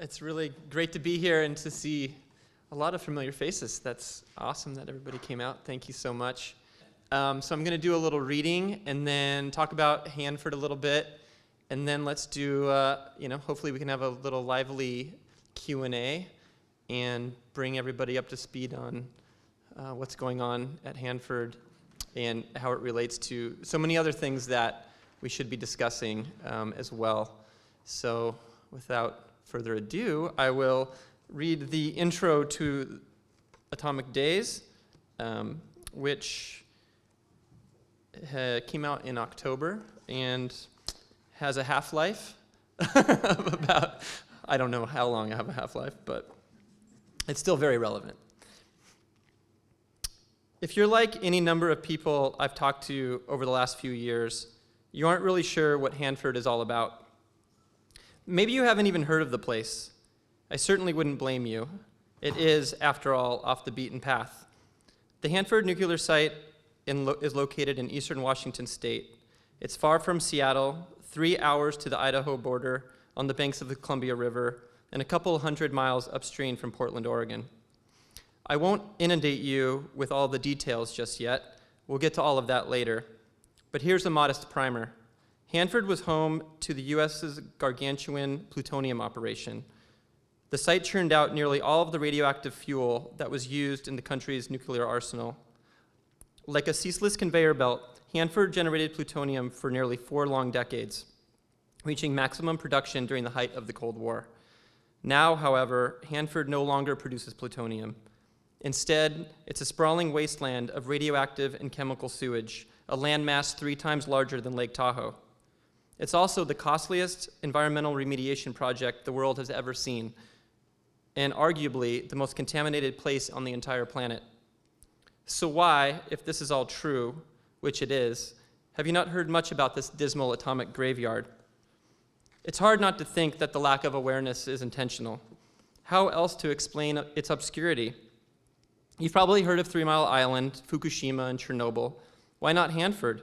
It's really great to be here and to see a lot of familiar faces. That's awesome that everybody came out. Thank you so much. So I'm going to do a little reading and then talk about Hanford a little bit, and then let's do, hopefully we can have a little lively Q&A and bring everybody up to speed on what's going on at Hanford and how it relates to so many other things that we should be discussing as well. So without further ado, I will read the intro to Atomic Days, which came out in October and has a half-life of about, I don't know how long I have a half-life, but it's still very relevant. If you're like any number of people I've talked to over the last few years, you aren't really sure what Hanford is all about. Maybe you haven't even heard of the place. I certainly wouldn't blame you. It is, after all, off the beaten path. The Hanford Nuclear Site is located in eastern Washington state. It's far from Seattle, 3 hours to the Idaho border on the banks of the Columbia River, and a couple hundred miles upstream from Portland, Oregon. I won't inundate you with all the details just yet. We'll get to all of that later. But here's a modest primer. Hanford was home to the U.S.'s gargantuan plutonium operation. The site churned out nearly all of the radioactive fuel that was used in the country's nuclear arsenal. Like a ceaseless conveyor belt, Hanford generated plutonium for nearly 4 long decades, reaching maximum production during the height of the Cold War. Now, however, Hanford no longer produces plutonium. Instead, it's a sprawling wasteland of radioactive and chemical sewage, a landmass 3 times larger than Lake Tahoe. It's also the costliest environmental remediation project the world has ever seen, and arguably the most contaminated place on the entire planet. So why, if this is all true, which it is, have you not heard much about this dismal atomic graveyard? It's hard not to think that the lack of awareness is intentional. How else to explain its obscurity? You've probably heard of 3 Mile Island, Fukushima, and Chernobyl. Why not Hanford?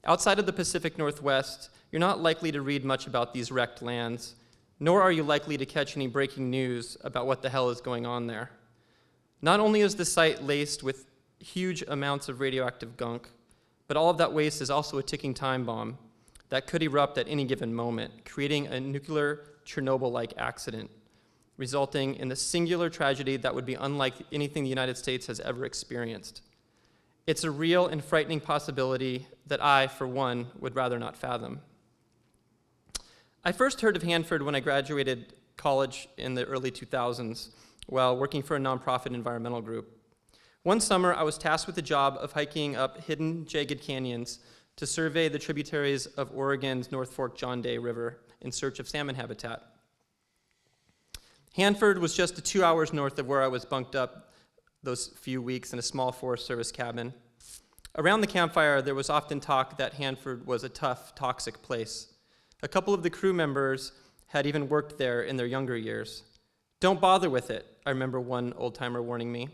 Outside of the Pacific Northwest, you're not likely to read much about these wrecked lands, nor are you likely to catch any breaking news about what the hell is going on there. Not only is the site laced with huge amounts of radioactive gunk, but all of that waste is also a ticking time bomb that could erupt at any given moment, creating a nuclear Chernobyl-like accident, resulting in the singular tragedy that would be unlike anything the United States has ever experienced. It's a real and frightening possibility that I, for one, would rather not fathom. I first heard of Hanford when I graduated college in the early 2000s while working for a nonprofit environmental group. One summer, I was tasked with the job of hiking up hidden, jagged canyons to survey the tributaries of Oregon's North Fork John Day River in search of salmon habitat. Hanford was just 2 hours north of where I was bunked up those few weeks in a small Forest Service cabin. Around the campfire, there was often talk that Hanford was a tough, toxic place. A couple of the crew members had even worked there in their younger years. Don't bother with it, I remember one old-timer warning me.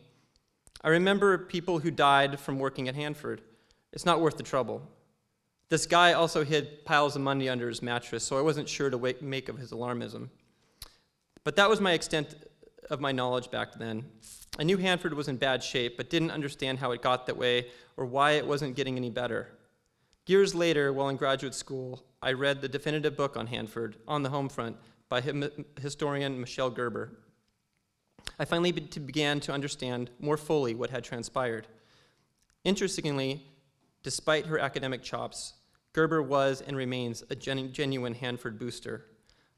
I remember people who died from working at Hanford. It's not worth the trouble. This guy also hid piles of money under his mattress, so I wasn't sure to make of his alarmism. But that was my extent of my knowledge back then. I knew Hanford was in bad shape, but didn't understand how it got that way or why it wasn't getting any better. Years later, while in graduate school, I read the definitive book on Hanford, On the Home Front, by historian Michelle Gerber. I finally began to understand more fully what had transpired. Interestingly, despite her academic chops, Gerber was and remains a genuine Hanford booster.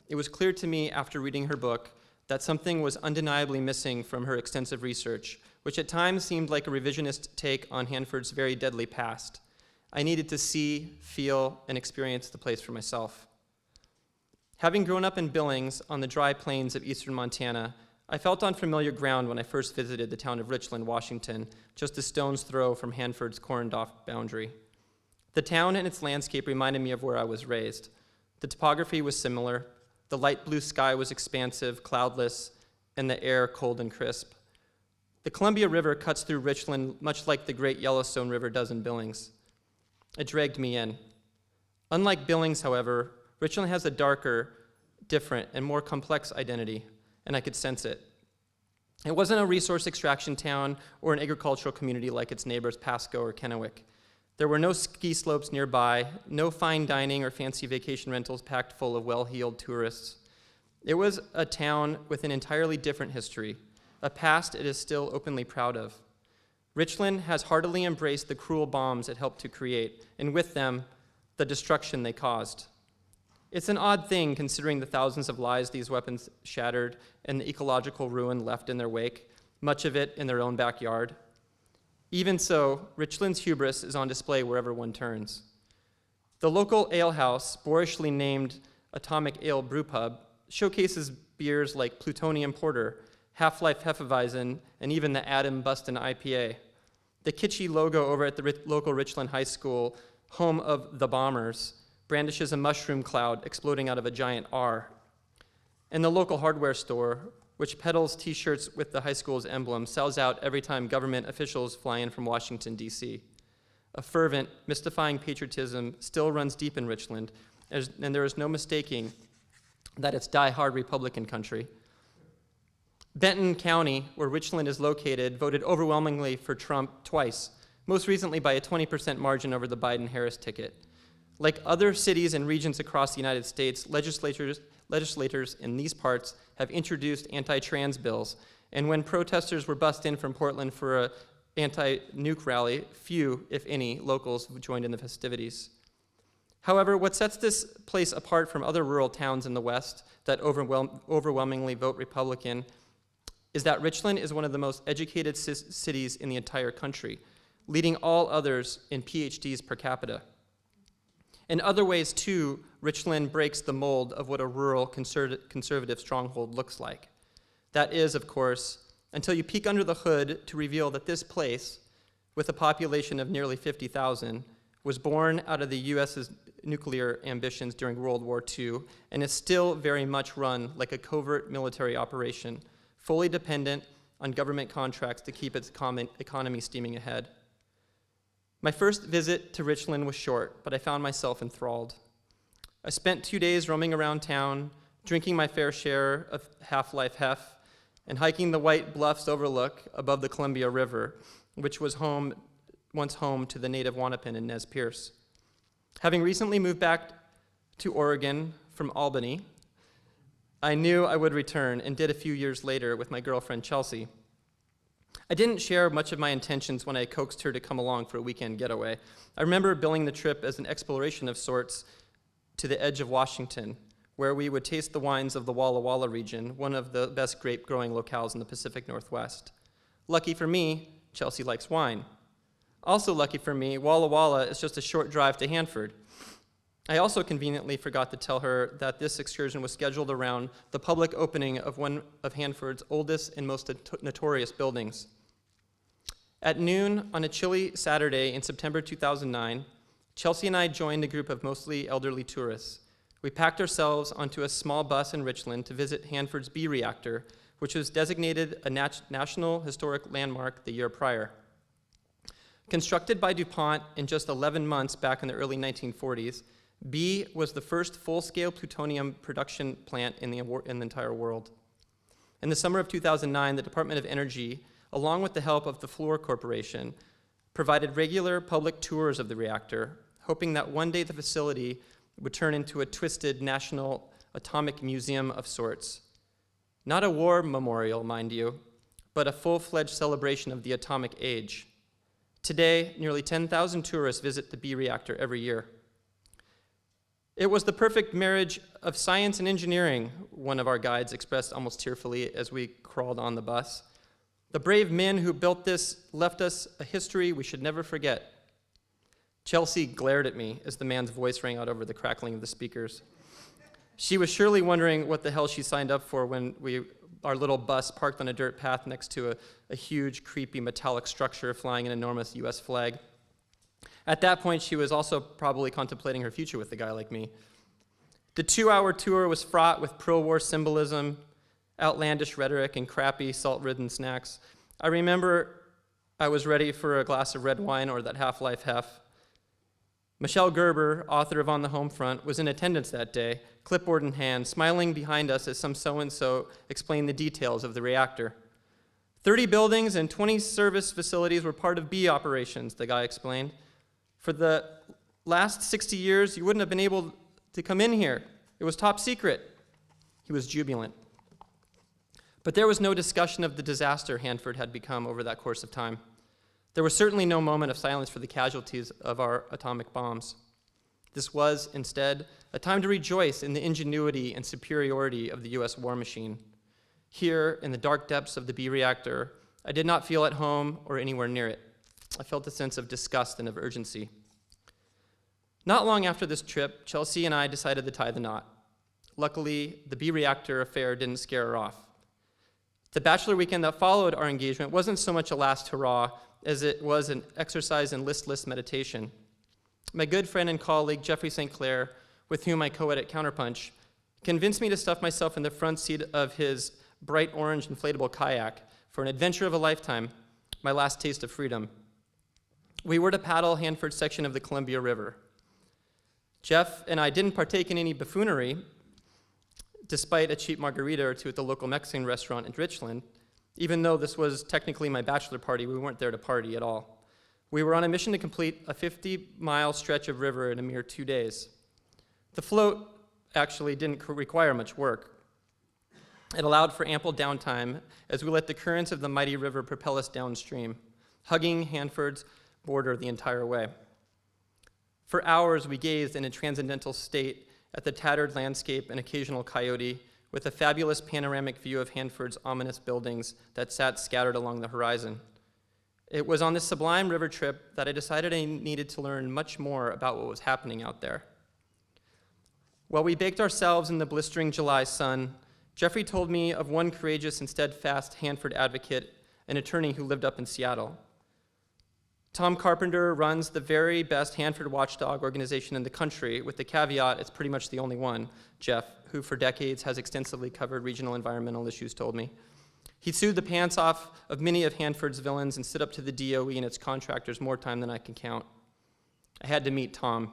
It was clear to me after reading her book that something was undeniably missing from her extensive research, which at times seemed like a revisionist take on Hanford's very deadly past. I needed to see, feel, and experience the place for myself. Having grown up in Billings on the dry plains of eastern Montana, I felt on familiar ground when I first visited the town of Richland, Washington, just a stone's throw from Hanford's corned-off boundary. The town and its landscape reminded me of where I was raised. The topography was similar. The light blue sky was expansive, cloudless, and the air cold and crisp. The Columbia River cuts through Richland much like the Great Yellowstone River does in Billings. It dragged me in. Unlike Billings, however, Richland has a darker, different, and more complex identity, and I could sense it. It wasn't a resource extraction town or an agricultural community like its neighbors Pasco or Kennewick. There were no ski slopes nearby, no fine dining or fancy vacation rentals packed full of well-heeled tourists. It was a town with an entirely different history, a past it is still openly proud of. Richland has heartily embraced the cruel bombs it helped to create, and with them, the destruction they caused. It's an odd thing considering the thousands of lives these weapons shattered and the ecological ruin left in their wake, much of it in their own backyard. Even so, Richland's hubris is on display wherever one turns. The local alehouse, boorishly named Atomic Ale Brewpub, showcases beers like Plutonium Porter, Half-Life Hefeweizen, and even the Atom Bustin' IPA. The kitschy logo over at the local Richland High School, home of the Bombers, brandishes a mushroom cloud exploding out of a giant R. And the local hardware store, which peddles t-shirts with the high school's emblem, sells out every time government officials fly in from Washington, D.C. A fervent, mystifying patriotism still runs deep in Richland, and there is no mistaking that it's die-hard Republican country. Benton County, where Richland is located, voted overwhelmingly for Trump twice, most recently by a 20% margin over the Biden-Harris ticket. Like other cities and regions across the United States, legislators in these parts have introduced anti-trans bills, and when protesters were bussed in from Portland for an anti-nuke rally, few, if any, locals joined in the festivities. However, what sets this place apart from other rural towns in the West that overwhelmingly vote Republican is that Richland is one of the most educated cities in the entire country, leading all others in PhDs per capita. In other ways, too, Richland breaks the mold of what a rural conservative stronghold looks like. That is, of course, until you peek under the hood to reveal that this place, with a population of nearly 50,000, was born out of the U.S.'s nuclear ambitions during World War II and is still very much run like a covert military operation, fully dependent on government contracts to keep its economy steaming ahead. My first visit to Richland was short, but I found myself enthralled. I spent 2 days roaming around town, drinking my fair share of Half-Life Hef, and hiking the White Bluffs overlook above the Columbia River, which was once home to the native Wanapin and Nez Perce. Having recently moved back to Oregon from Albany, I knew I would return, and did a few years later with my girlfriend Chelsea. I didn't share much of my intentions when I coaxed her to come along for a weekend getaway. I remember billing the trip as an exploration of sorts to the edge of Washington, where we would taste the wines of the Walla Walla region, one of the best grape-growing locales in the Pacific Northwest. Lucky for me, Chelsea likes wine. Also lucky for me, Walla Walla is just a short drive to Hanford. I also conveniently forgot to tell her that this excursion was scheduled around the public opening of one of Hanford's oldest and most notorious buildings. At noon on a chilly Saturday in September 2009, Chelsea and I joined a group of mostly elderly tourists. We packed ourselves onto a small bus in Richland to visit Hanford's B reactor, which was designated a National Historic Landmark the year prior. Constructed by DuPont in just 11 months back in the early 1940s, B was the first full-scale plutonium production plant in the entire world. In the summer of 2009, the Department of Energy, along with the help of the Fluor Corporation, provided regular public tours of the reactor, hoping that one day the facility would turn into a twisted national atomic museum of sorts. Not a war memorial, mind you, but a full-fledged celebration of the atomic age. Today, nearly 10,000 tourists visit the B reactor every year. It was the perfect marriage of science and engineering, one of our guides expressed almost tearfully as we crawled on the bus. The brave men who built this left us a history we should never forget. Chelsea glared at me as the man's voice rang out over the crackling of the speakers. She was surely wondering what the hell she signed up for when our little bus parked on a dirt path next to a huge, creepy metallic structure flying an enormous U.S. flag. At that point, she was also probably contemplating her future with a guy like me. The 2-hour tour was fraught with pro-war symbolism, outlandish rhetoric, and crappy, salt-ridden snacks. I remember I was ready for a glass of red wine or that Half-Life Hef. Michelle Gerber, author of On the Home Front, was in attendance that day, clipboard in hand, smiling behind us as some so-and-so explained the details of the reactor. 30 buildings and 20 service facilities were part of B operations, the guy explained. For the last 60 years, you wouldn't have been able to come in here. It was top secret. He was jubilant. But there was no discussion of the disaster Hanford had become over that course of time. There was certainly no moment of silence for the casualties of our atomic bombs. This was, instead, a time to rejoice in the ingenuity and superiority of the US war machine. Here, in the dark depths of the B reactor, I did not feel at home or anywhere near it. I felt a sense of disgust and of urgency. Not long after this trip, Chelsea and I decided to tie the knot. Luckily, the B reactor affair didn't scare her off. The bachelor weekend that followed our engagement wasn't so much a last hurrah as it was an exercise in listless meditation. My good friend and colleague, Jeffrey St. Clair, with whom I co-ed at CounterPunch, convinced me to stuff myself in the front seat of his bright orange inflatable kayak for an adventure of a lifetime, my last taste of freedom. We were to paddle Hanford's section of the Columbia River. Jeff and I didn't partake in any buffoonery, despite a cheap margarita or two at the local Mexican restaurant in Richland. Even though this was technically my bachelor party, we weren't there to party at all. We were on a mission to complete a 50-mile stretch of river in a mere 2 days. The float actually didn't require much work. It allowed for ample downtime as we let the currents of the mighty river propel us downstream, hugging Hanford's border the entire way. For hours, we gazed in a transcendental state at the tattered landscape and occasional coyote, with a fabulous panoramic view of Hanford's ominous buildings that sat scattered along the horizon. It was on this sublime river trip that I decided I needed to learn much more about what was happening out there. While we baked ourselves in the blistering July sun, Jeffrey told me of one courageous and steadfast Hanford advocate, an attorney who lived up in Seattle. Tom Carpenter runs the very best Hanford watchdog organization in the country, with the caveat it's pretty much the only one, Jeff, who for decades has extensively covered regional environmental issues, told me. He sued the pants off of many of Hanford's villains and stood up to the DOE and its contractors more time than I can count. I had to meet Tom.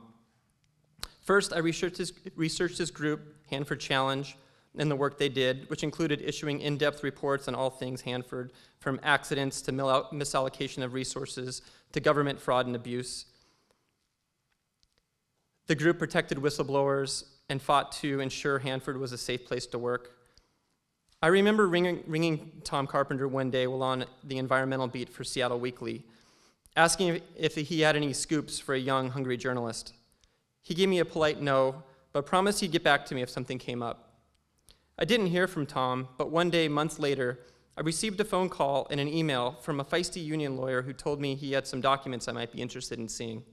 First, I researched his group, Hanford Challenge, and the work they did, which included issuing in-depth reports on all things Hanford, from accidents to misallocation of resources to government fraud and abuse. The group protected whistleblowers and fought to ensure Hanford was a safe place to work. I remember ringing Tom Carpenter one day while on the environmental beat for Seattle Weekly, asking if he had any scoops for a young, hungry journalist. He gave me a polite no, but promised he'd get back to me if something came up. I didn't hear from Tom, but one day, months later, I received a phone call and an email from a feisty union lawyer who told me he had some documents I might be interested in seeing.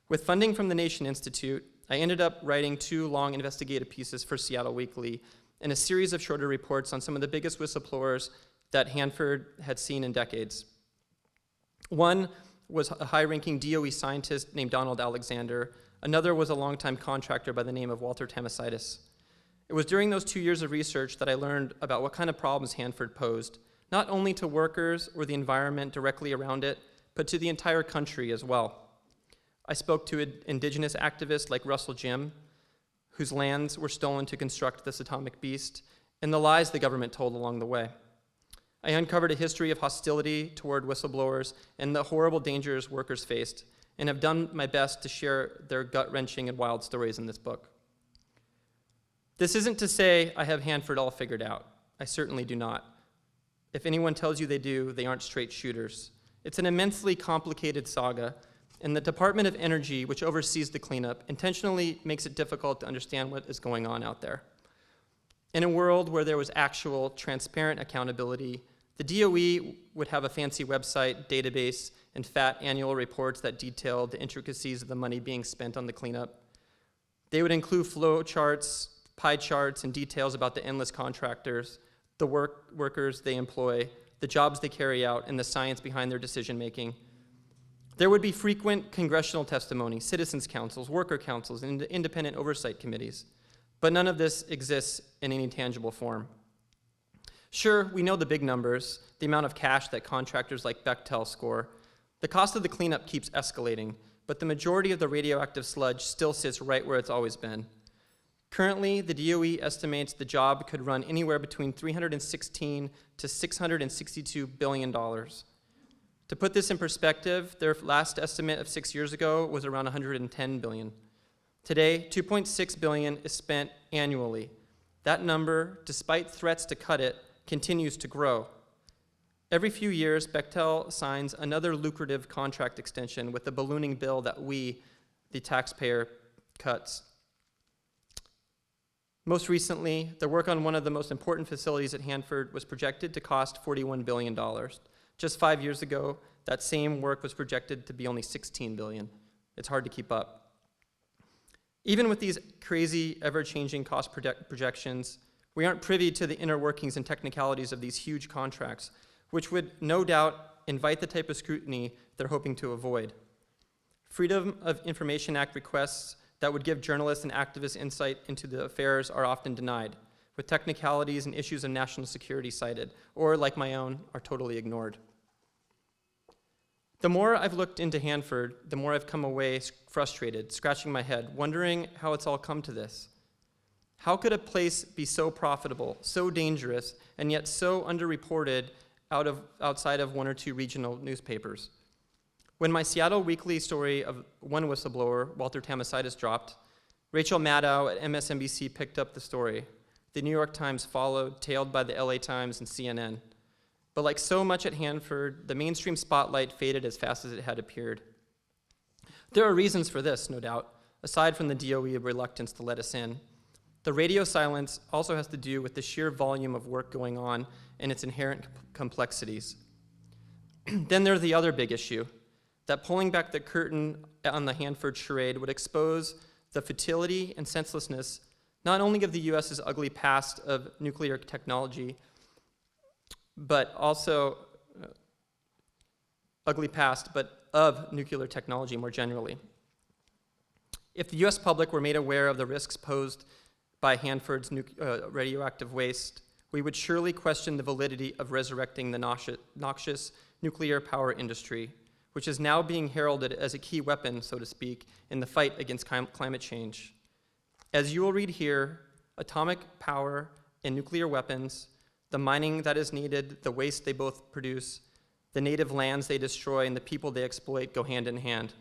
With funding from the Nation Institute, I ended up writing 2 long investigative pieces for Seattle Weekly and a series of shorter reports on some of the biggest whistleblowers that Hanford had seen in decades. One was a high-ranking DOE scientist named Donald Alexander. Another was a longtime contractor by the name of Walter Tamasitis. It was during those 2 years of research that I learned about what kind of problems Hanford posed, not only to workers or the environment directly around it, but to the entire country as well. I spoke to indigenous activists like Russell Jim, whose lands were stolen to construct this atomic beast, and the lies the government told along the way. I uncovered a history of hostility toward whistleblowers and the horrible dangers workers faced, and have done my best to share their gut-wrenching and wild stories in this book. This isn't to say I have Hanford all figured out. I certainly do not. If anyone tells you they do, they aren't straight shooters. It's an immensely complicated saga, and the Department of Energy, which oversees the cleanup, intentionally makes it difficult to understand what is going on out there. In a world where there was actual, transparent accountability, the DOE would have a fancy website, database, and fat annual reports that detailed the intricacies of the money being spent on the cleanup. They would include flow charts, pie charts, and details about the endless contractors, the workers they employ, the jobs they carry out, and the science behind their decision-making. There would be frequent congressional testimony, citizens' councils, worker councils, and independent oversight committees. But none of this exists in any tangible form. Sure, we know the big numbers, the amount of cash that contractors like Bechtel score. The cost of the cleanup keeps escalating, but the majority of the radioactive sludge still sits right where it's always been. Currently, the DOE estimates the job could run anywhere between $316 to $662 billion. To put this in perspective, their last estimate of 6 years ago was around $110 billion. Today, $2.6 billion is spent annually. That number, despite threats to cut it, continues to grow. Every few years, Bechtel signs another lucrative contract extension with a ballooning bill that we, the taxpayer, cuts. Most recently, the work on one of the most important facilities at Hanford was projected to cost $41 billion. Just 5 years ago, that same work was projected to be only $16 billion. It's hard to keep up. Even with these crazy, ever-changing cost projections, we aren't privy to the inner workings and technicalities of these huge contracts, which would no doubt invite the type of scrutiny they're hoping to avoid. Freedom of Information Act requests that would give journalists and activists insight into the affairs are often denied, with technicalities and issues of national security cited, or, like my own, are totally ignored. The more I've looked into Hanford, the more I've come away frustrated, scratching my head, wondering how it's all come to this. How could a place be so profitable, so dangerous, and yet so underreported outside of one or two regional newspapers? When my Seattle Weekly story of one whistleblower, Walter Tamasitis, dropped, Rachel Maddow at MSNBC picked up the story. The New York Times followed, tailed by the LA Times and CNN. But like so much at Hanford, the mainstream spotlight faded as fast as it had appeared. There are reasons for this, no doubt, aside from the DOE reluctance to let us in. The radio silence also has to do with the sheer volume of work going on and its inherent complexities. Then there's the other big issue, that pulling back the curtain on the Hanford charade would expose the futility and senselessness not only of the U.S.'s ugly past of nuclear technology, but also of nuclear technology more generally. If the U.S. public were made aware of the risks posed by Hanford's radioactive waste, we would surely question the validity of resurrecting the noxious nuclear power industry, which is now being heralded as a key weapon, so to speak, in the fight against climate change. As you will read here, atomic power and nuclear weapons, the mining that is needed, the waste they both produce, the native lands they destroy, and the people they exploit go hand in hand.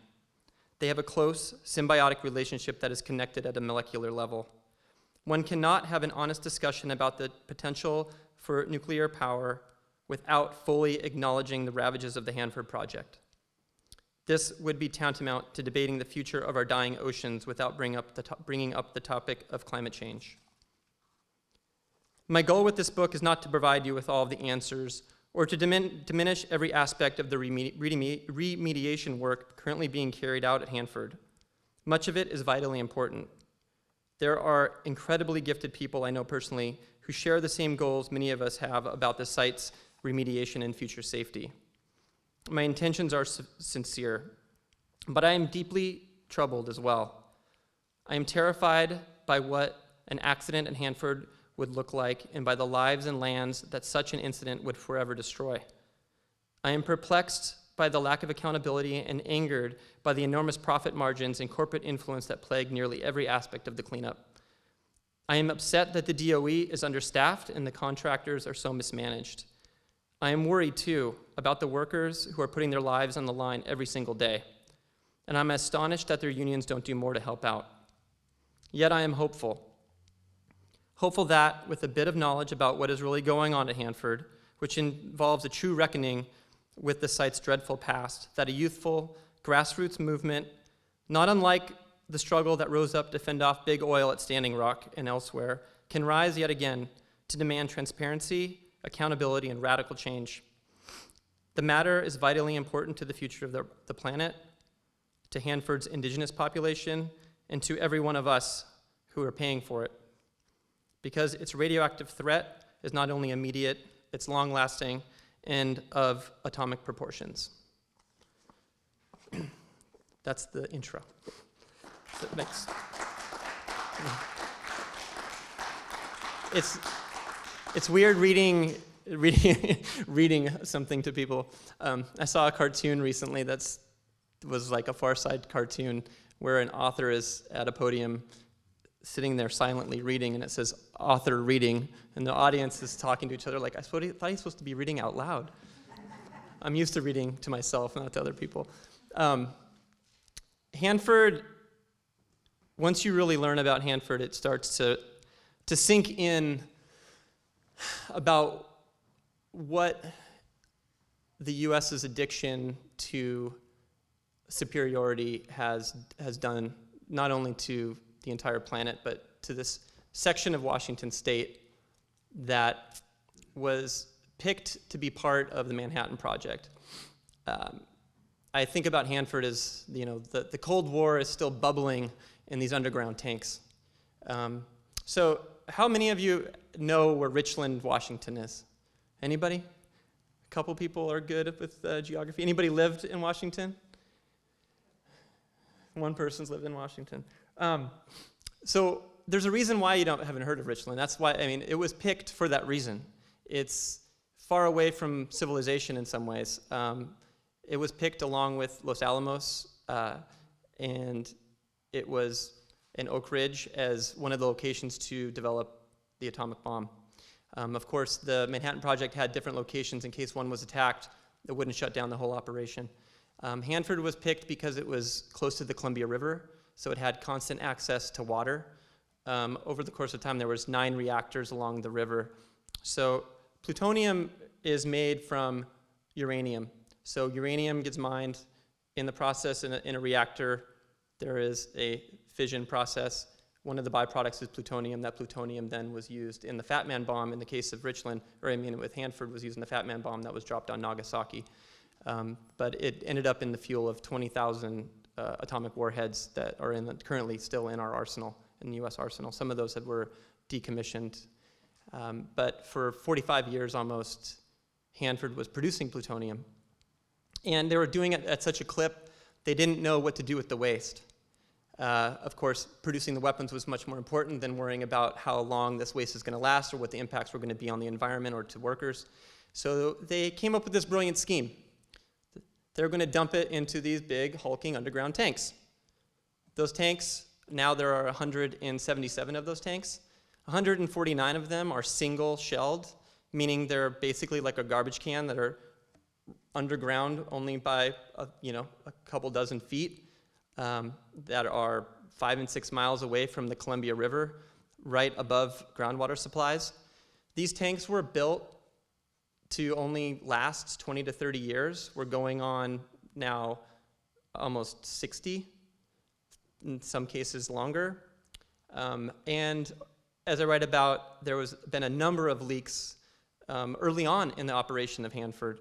They have a close, symbiotic relationship that is connected at a molecular level. One cannot have an honest discussion about the potential for nuclear power without fully acknowledging the ravages of the Hanford Project. This would be tantamount to debating the future of our dying oceans without bringing up the topic of climate change. My goal with this book is not to provide you with all of the answers or to diminish every aspect of the remediation work currently being carried out at Hanford. Much of it is vitally important. There are incredibly gifted people I know personally who share the same goals many of us have about the site's remediation and future safety. My intentions are sincere, but I am deeply troubled as well. I am terrified by what an accident at Hanford would look like and by the lives and lands that such an incident would forever destroy. I am perplexed by the lack of accountability and angered by the enormous profit margins and corporate influence that plague nearly every aspect of the cleanup. I am upset that the DOE is understaffed and the contractors are so mismanaged. I am worried, too, about the workers who are putting their lives on the line every single day, and I'm astonished that their unions don't do more to help out. Yet I am hopeful. Hopeful that, with a bit of knowledge about what is really going on at Hanford, which involves a true reckoning with the site's dreadful past, that a youthful, grassroots movement, not unlike the struggle that rose up to fend off big oil at Standing Rock and elsewhere, can rise yet again to demand transparency, accountability, and radical change. The matter is vitally important to the future of the planet, to Hanford's indigenous population, and to every one of us who are paying for it. Because its radioactive threat is not only immediate, it's long-lasting and of atomic proportions. That's the intro. So, thanks. It's weird reading reading something to people. I saw a cartoon recently that's was like a Far Side cartoon where an author is at a podium sitting there silently reading, and it says author reading, and the audience is talking to each other like, I thought he was supposed to be reading out loud. I'm used to reading to myself, not to other people. Hanford, once you really learn about Hanford, it starts to sink in about what the U.S.'s addiction to superiority has done, not only to the entire planet, but to this section of Washington state that was picked to be part of the Manhattan Project. I think about Hanford as, the Cold War is still bubbling in these underground tanks. So how many of you know where Richland, Washington is? Anybody? A couple people are good with geography. Anybody lived in Washington? One person's lived in Washington. So there's a reason why you haven't heard of Richland. That's why, it was picked for that reason. It's far away from civilization in some ways. It was picked along with Los Alamos, and it was in Oak Ridge as one of the locations to develop the atomic bomb. Of course, the Manhattan Project had different locations in case one was attacked. It wouldn't shut down the whole operation. Hanford was picked because it was close to the Columbia River, so it had constant access to water. Over the course of time, there was 9 reactors along the river. So plutonium is made from uranium. So uranium gets mined. In the process, in a reactor, there is a fission process. One of the byproducts is plutonium. That plutonium then was used in the Fat Man bomb. In the case of Richland, with Hanford, was used in the Fat Man bomb that was dropped on Nagasaki. But it ended up in the fuel of 20,000 atomic warheads that are currently still in our arsenal, in the U.S. arsenal. Some of those were decommissioned. But for 45 years almost, Hanford was producing plutonium. And they were doing it at such a clip, they didn't know what to do with the waste. Of course, producing the weapons was much more important than worrying about how long this waste is going to last or what the impacts were going to be on the environment or to workers. So they came up with this brilliant scheme. They're going to dump it into these big, hulking underground tanks. Those tanks, now there are 177 of those tanks. 149 of them are single-shelled, meaning they're basically like a garbage can that are underground only by a couple dozen feet, that are 5 and 6 miles away from the Columbia River, right above groundwater supplies. These tanks were built to only last 20 to 30 years. We're going on now almost 60, in some cases longer. And as I write about, there was been a number of leaks early on in the operation of Hanford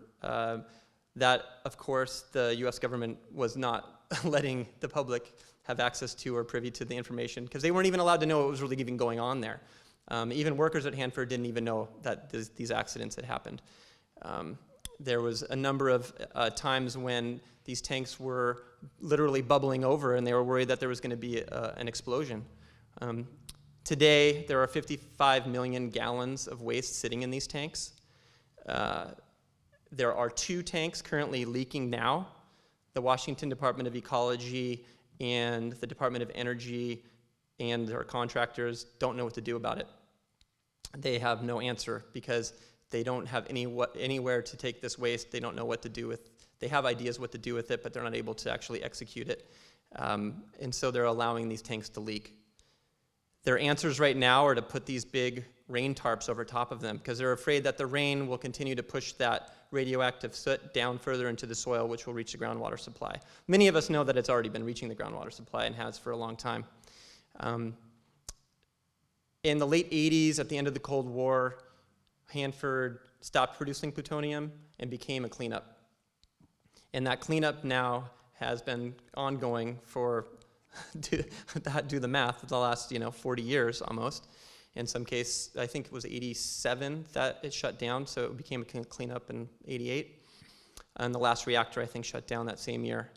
that, of course, the U.S. government was not letting the public have access to or privy to the information, because they weren't even allowed to know what was really even going on there. Even workers at Hanford didn't even know that these accidents had happened. There was a number of times when these tanks were literally bubbling over, and they were worried that there was going to be an explosion. Today, there are 55 million gallons of waste sitting in these tanks. There are 2 tanks currently leaking now. The Washington Department of Ecology and the Department of Energy and their contractors don't know what to do about it. They have no answer because they don't have anywhere to take this waste. They don't know what to do with. They have ideas what to do with it, but they're not able to actually execute it. And so they're allowing these tanks to leak. Their answers right now are to put these big rain tarps over top of them because they're afraid that the rain will continue to push that radioactive soot down further into the soil, which will reach the groundwater supply. Many of us know that it's already been reaching the groundwater supply and has for a long time. In the late 80s, at the end of the Cold War, Hanford stopped producing plutonium and became a cleanup. And that cleanup now has been ongoing for, do the math, the last 40 years almost. In some case, I think it was 87 that it shut down, so it became a cleanup in 88. And the last reactor, I think, shut down that same year.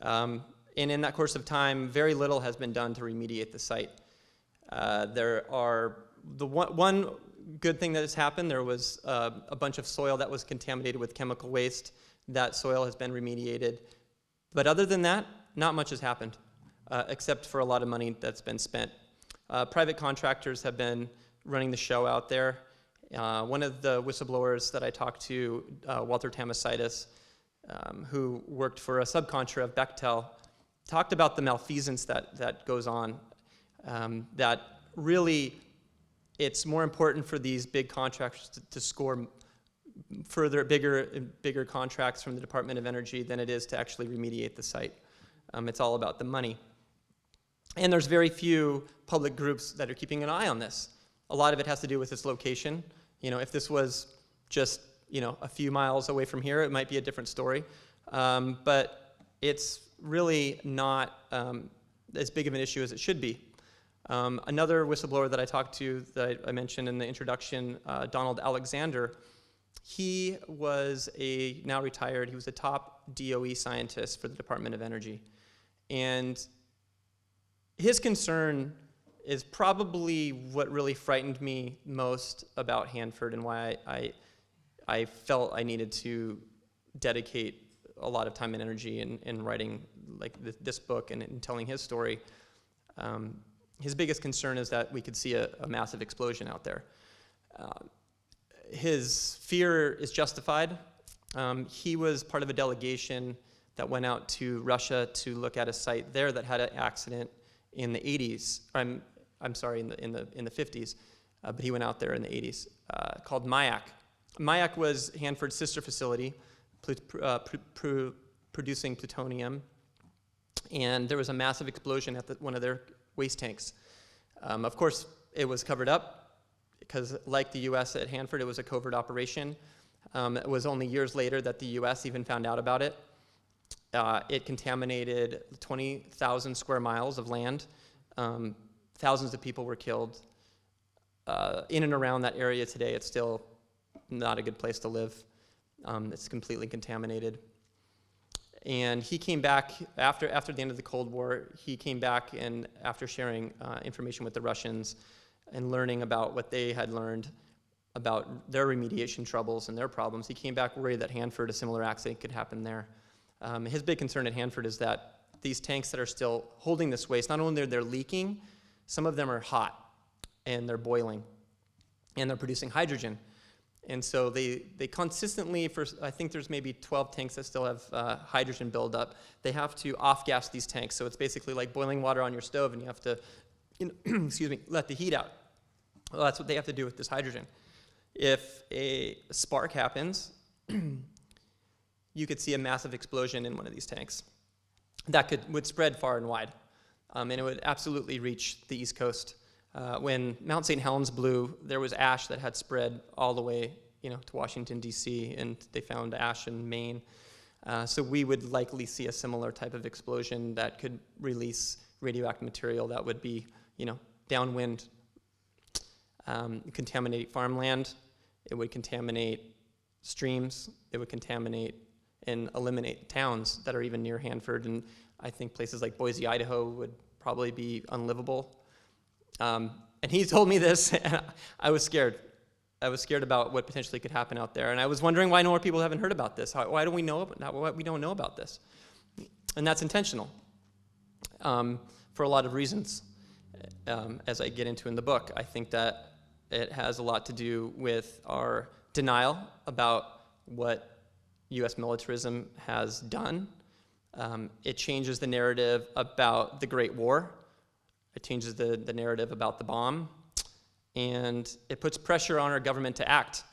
And in that course of time, very little has been done to remediate the site. One good thing that has happened, there was a bunch of soil that was contaminated with chemical waste. That soil has been remediated. But other than that, not much has happened, except for a lot of money that's been spent. Private contractors have been running the show out there. One of the whistleblowers that I talked to, Walter Tamasitis, who worked for a subcontractor of Bechtel, talked about the malfeasance that goes on, that really it's more important for these big contractors to score bigger contracts from the Department of Energy than it is to actually remediate the site. It's all about the money. And there's very few public groups that are keeping an eye on this. A lot of it has to do with its location. If this was just, a few miles away from here, it might be a different story. But it's really not as big of an issue as it should be. Another whistleblower that I talked to that I mentioned in the introduction, Donald Alexander, he was now retired, he was a top DOE scientist for the Department of Energy. And his concern is probably what really frightened me most about Hanford and why I felt I needed to dedicate a lot of time and energy in writing this book and in telling his story. His biggest concern is that we could see a massive explosion out there. His fear is justified. He was part of a delegation that went out to Russia to look at a site there that had an accident in the 80s. I'm sorry, in the 50s, but he went out there in the 80s, called Mayak. Mayak was Hanford's sister facility, producing plutonium, and there was a massive explosion at one of their waste tanks. Of course, it was covered up because, like the U.S. at Hanford, it was a covert operation. It was only years later that the U.S. even found out about it. It contaminated 20,000 square miles of land. Thousands of people were killed. In and around that area today, it's still not a good place to live. It's completely contaminated. And he came back after the end of the Cold War. He came back, and after sharing information with the Russians and learning about what they had learned about their remediation troubles and their problems, he came back worried that Hanford, a similar accident could happen there. His big concern at Hanford is that these tanks that are still holding this waste, not only they're leaking, some of them are hot and they're boiling and they're producing hydrogen. And so they consistently, I think there's maybe 12 tanks that still have hydrogen buildup. They have to off-gas these tanks. So it's basically like boiling water on your stove, and you have to, let the heat out. Well, that's what they have to do with this hydrogen. If a spark happens, you could see a massive explosion in one of these tanks. That would spread far and wide, and it would absolutely reach the East Coast. When Mount St. Helens blew, there was ash that had spread all the way, to Washington, D.C., and they found ash in Maine. So we would likely see a similar type of explosion that could release radioactive material that would be, downwind, contaminate farmland. It would contaminate streams. It would contaminate and eliminate towns that are even near Hanford. And I think places like Boise, Idaho would probably be unlivable. And he told me this, and I was scared. I was scared about what potentially could happen out there. And I was wondering why more people haven't heard about this. Why don't we know about this? And that's intentional for a lot of reasons, as I get into in the book. I think that it has a lot to do with our denial about what U.S. militarism has done. It changes the narrative about the Great War. It changes the narrative about the bomb, and it puts pressure on our government to act.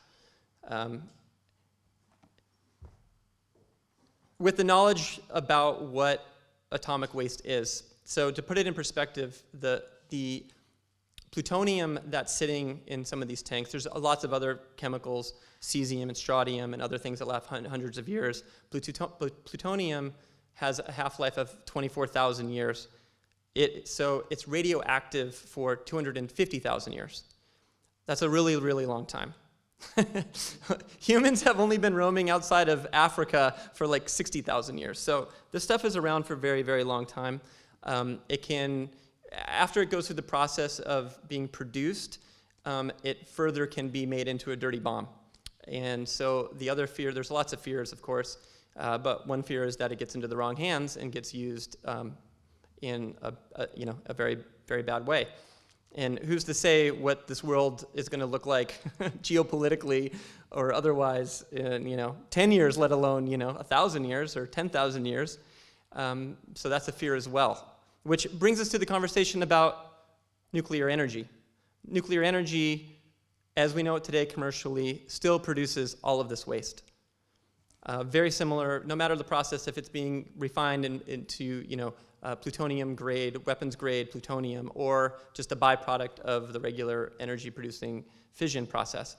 With the knowledge about what atomic waste is, so to put it in perspective, the plutonium that's sitting in some of these tanks, there's lots of other chemicals, cesium and strontium and other things that last hundreds of years. Plutonium has a half-life of 24,000 years. So it's radioactive for 250,000 years. That's a really, really long time. Humans have only been roaming outside of Africa for like 60,000 years. So this stuff is around for a very, very long time. After it goes through the process of being produced, it further can be made into a dirty bomb. And so the other fear, there's lots of fears, of course, But one fear is that it gets into the wrong hands and gets used in a very, very bad way. And who's to say what this world is going to look like geopolitically or otherwise in 10 years, let alone 1,000 years or 10,000 years. So that's a fear as well, which brings us to the conversation about nuclear energy. Nuclear energy, as we know it today commercially, still produces all of this waste. Very similar, no matter the process, if it's being refined into plutonium grade, weapons grade plutonium, or just a byproduct of the regular energy producing fission process.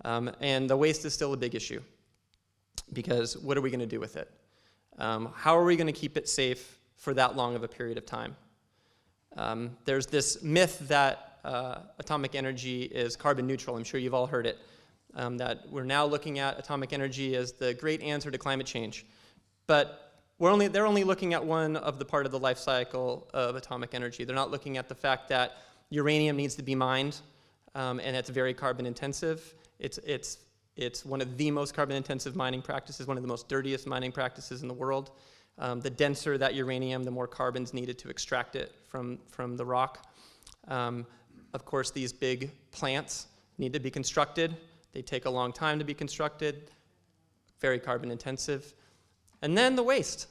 And the waste is still a big issue, because what are we going to do with it? How are we going to keep it safe for that long of a period of time? There's this myth that atomic energy is carbon neutral. I'm sure you've all heard it. That we're now looking at atomic energy as the great answer to climate change. But they're only looking at one of the part of the life cycle of atomic energy. They're not looking at the fact that uranium needs to be mined, and it's very carbon intensive. It's one of the most carbon intensive mining practices, one of the most dirtiest mining practices in the world. The denser that uranium, the more carbon's needed to extract it from the rock. Of course, these big plants need to be constructed. They take a long time to be constructed, very carbon intensive. And then the waste.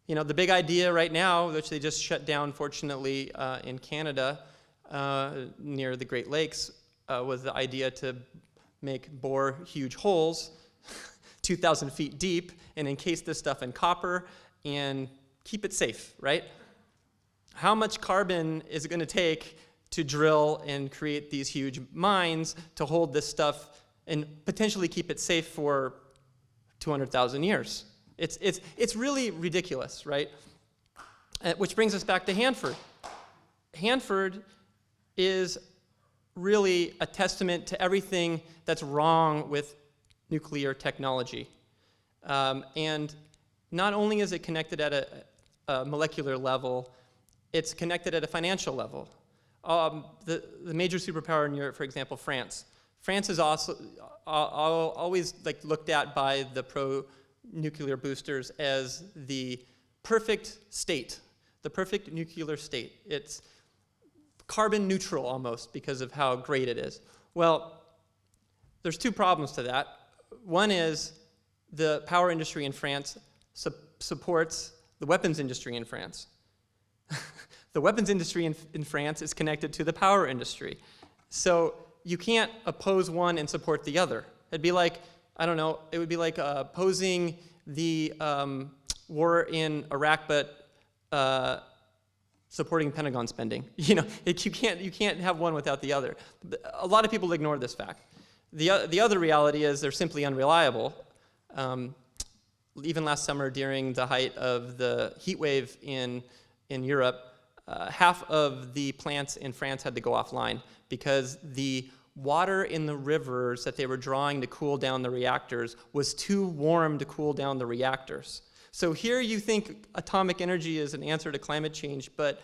The big idea right now, which they just shut down, fortunately, in Canada, near the Great Lakes, was the idea to bore huge holes 2,000 feet deep and encase this stuff in copper and keep it safe, right? How much carbon is it going to take to drill and create these huge mines to hold this stuff and potentially keep it safe for 200,000 years? It's really ridiculous, right? Which brings us back to Hanford. Hanford is really a testament to everything that's wrong with nuclear technology. And not only is it connected at a molecular level, it's connected at a financial level. The major superpower in Europe, for example, France. France is also always looked at by the pro-nuclear boosters as the perfect state, the perfect nuclear state. It's carbon neutral almost because of how great it is. Well, there's two problems to that. One is the power industry in France supports the weapons industry in France. The weapons industry in France is connected to the power industry. So you can't oppose one and support the other. It'd be like, it would be like opposing the war in Iraq, but supporting Pentagon spending. You can't have one without the other. A lot of people ignore this fact. The other reality is they're simply unreliable. Even last summer, during the height of the heat wave in Europe, half of the plants in France had to go offline because the water in the rivers that they were drawing to cool down the reactors was too warm to cool down the reactors. So here you think atomic energy is an answer to climate change, but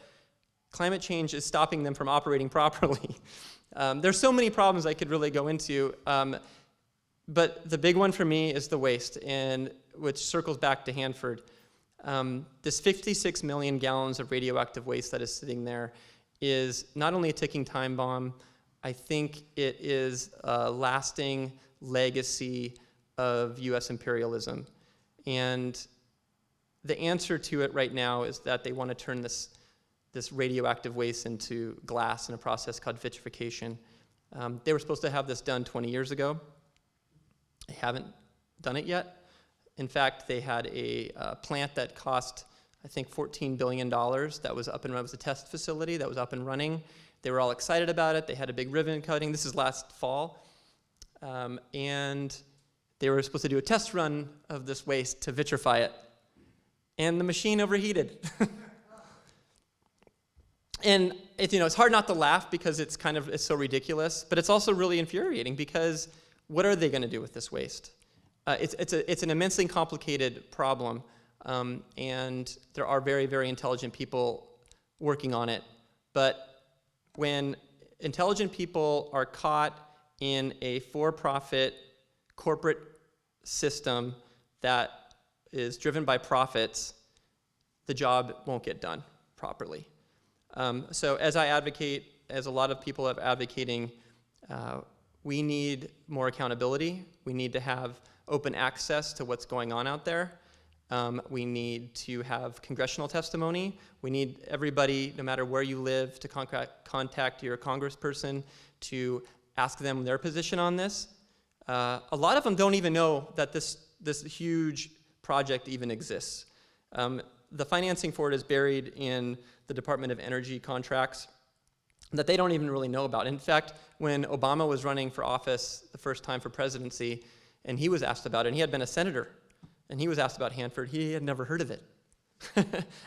climate change is stopping them from operating properly. There's so many problems I could really go into, but the big one for me is the waste, and which circles back to Hanford. This 56 million gallons of radioactive waste that is sitting there is not only a ticking time bomb, I think it is a lasting legacy of US imperialism. And the answer to it right now is that they want to turn this radioactive waste into glass in a process called vitrification. They were supposed to have this done 20 years ago. They haven't done it yet. In fact, they had a plant that cost, I think, $14 billion that was up and running. It was a test facility that was up and running. They were all excited about it. They had a big ribbon cutting. This is last fall. And they were supposed to do a test run of this waste to vitrify it. And the machine overheated. And it's hard not to laugh because it's so ridiculous, but it's also really infuriating because what are they going to do with this waste? It's an immensely complicated problem, and there are very, very intelligent people working on it. But when intelligent people are caught in a for-profit corporate system that is driven by profits, the job won't get done properly. So as I advocate, as a lot of people are advocating, we need more accountability. We need to have open access to what's going on out there. We need to have congressional testimony. We need everybody, no matter where you live, to contact your congressperson to ask them their position on this. A lot of them don't even know that this huge project even exists. The financing for it is buried in the Department of Energy contracts that they don't even really know about. In fact, when Obama was running for office the first time for presidency, and he was asked about it, and he had been a senator, and he was asked about Hanford, he had never heard of it.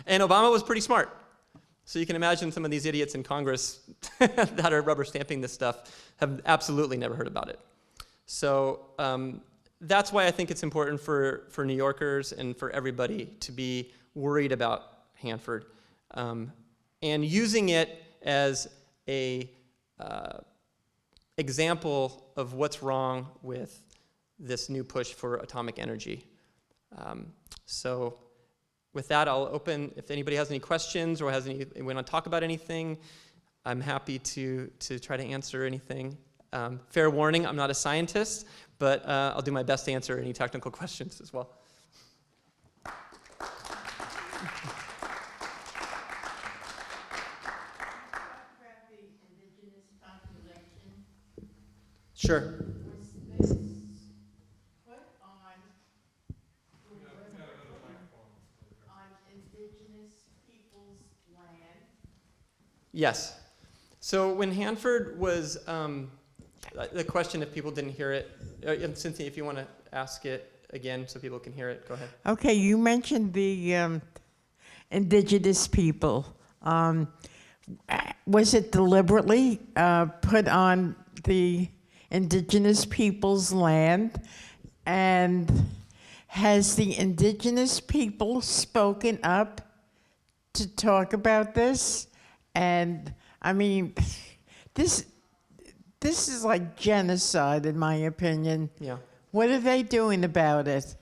And Obama was pretty smart. So you can imagine some of these idiots in Congress that are rubber stamping this stuff have absolutely never heard about it. So that's why I think it's important for New Yorkers and for everybody to be worried about Hanford, and using it as a example of what's wrong with this new push for atomic energy. So with that, I'll open, if anybody has any questions or want to talk about anything, I'm happy to try to answer anything. Fair warning, I'm not a scientist, but I'll do my best to answer any technical questions as well. Sure. Was this put on indigenous people's land? Yes. So when Hanford was, the question, if people didn't hear it, and Cynthia, if you want to ask it again so people can hear it, go ahead. Okay, you mentioned the indigenous people. Was it deliberately put on the indigenous people's land? And has the indigenous people spoken up to talk about this? And I mean, this is like genocide, in my opinion. Yeah. What are they doing about it?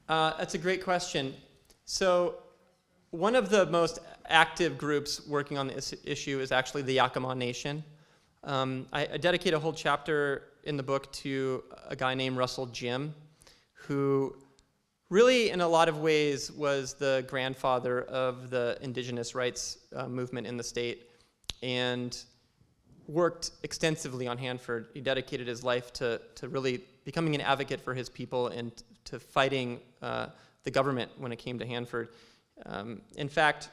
That's a great question. So one of the most active groups working on this issue is actually the Yakima Nation. I dedicate a whole chapter in the book to a guy named Russell Jim, who really, in a lot of ways, was the grandfather of the indigenous rights movement in the state, and worked extensively on Hanford. He dedicated his life to really becoming an advocate for his people and to fighting the government when it came to Hanford. In fact,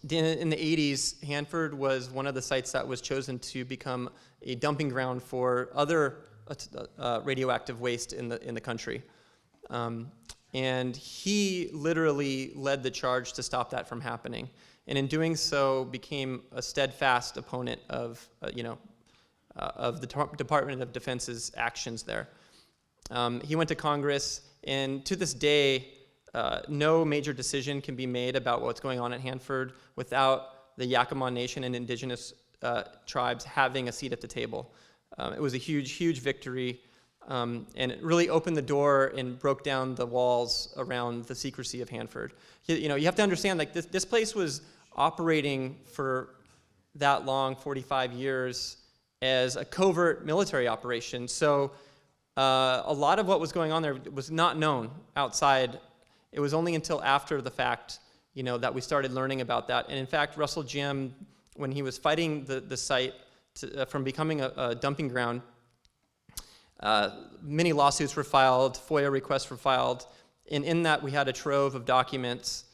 in the 80s, Hanford was one of the sites that was chosen to become a dumping ground for other radioactive waste in the country. And he literally led the charge to stop that from happening. And in doing so, became a steadfast opponent of the Department of Defense's actions there. He went to Congress, and to this day, no major decision can be made about what's going on at Hanford without the Yakima Nation and indigenous tribes having a seat at the table. It was a huge, huge victory, and it really opened the door and broke down the walls around the secrecy of Hanford. You have to understand, like, this place was operating for that long, 45 years, as a covert military operation. So a lot of what was going on there was not known outside. It was only until after the fact, that we started learning about that. And in fact, Russell Jim, when he was fighting the site from becoming a dumping ground, many lawsuits were filed, FOIA requests were filed, and in that we had a trove of documents,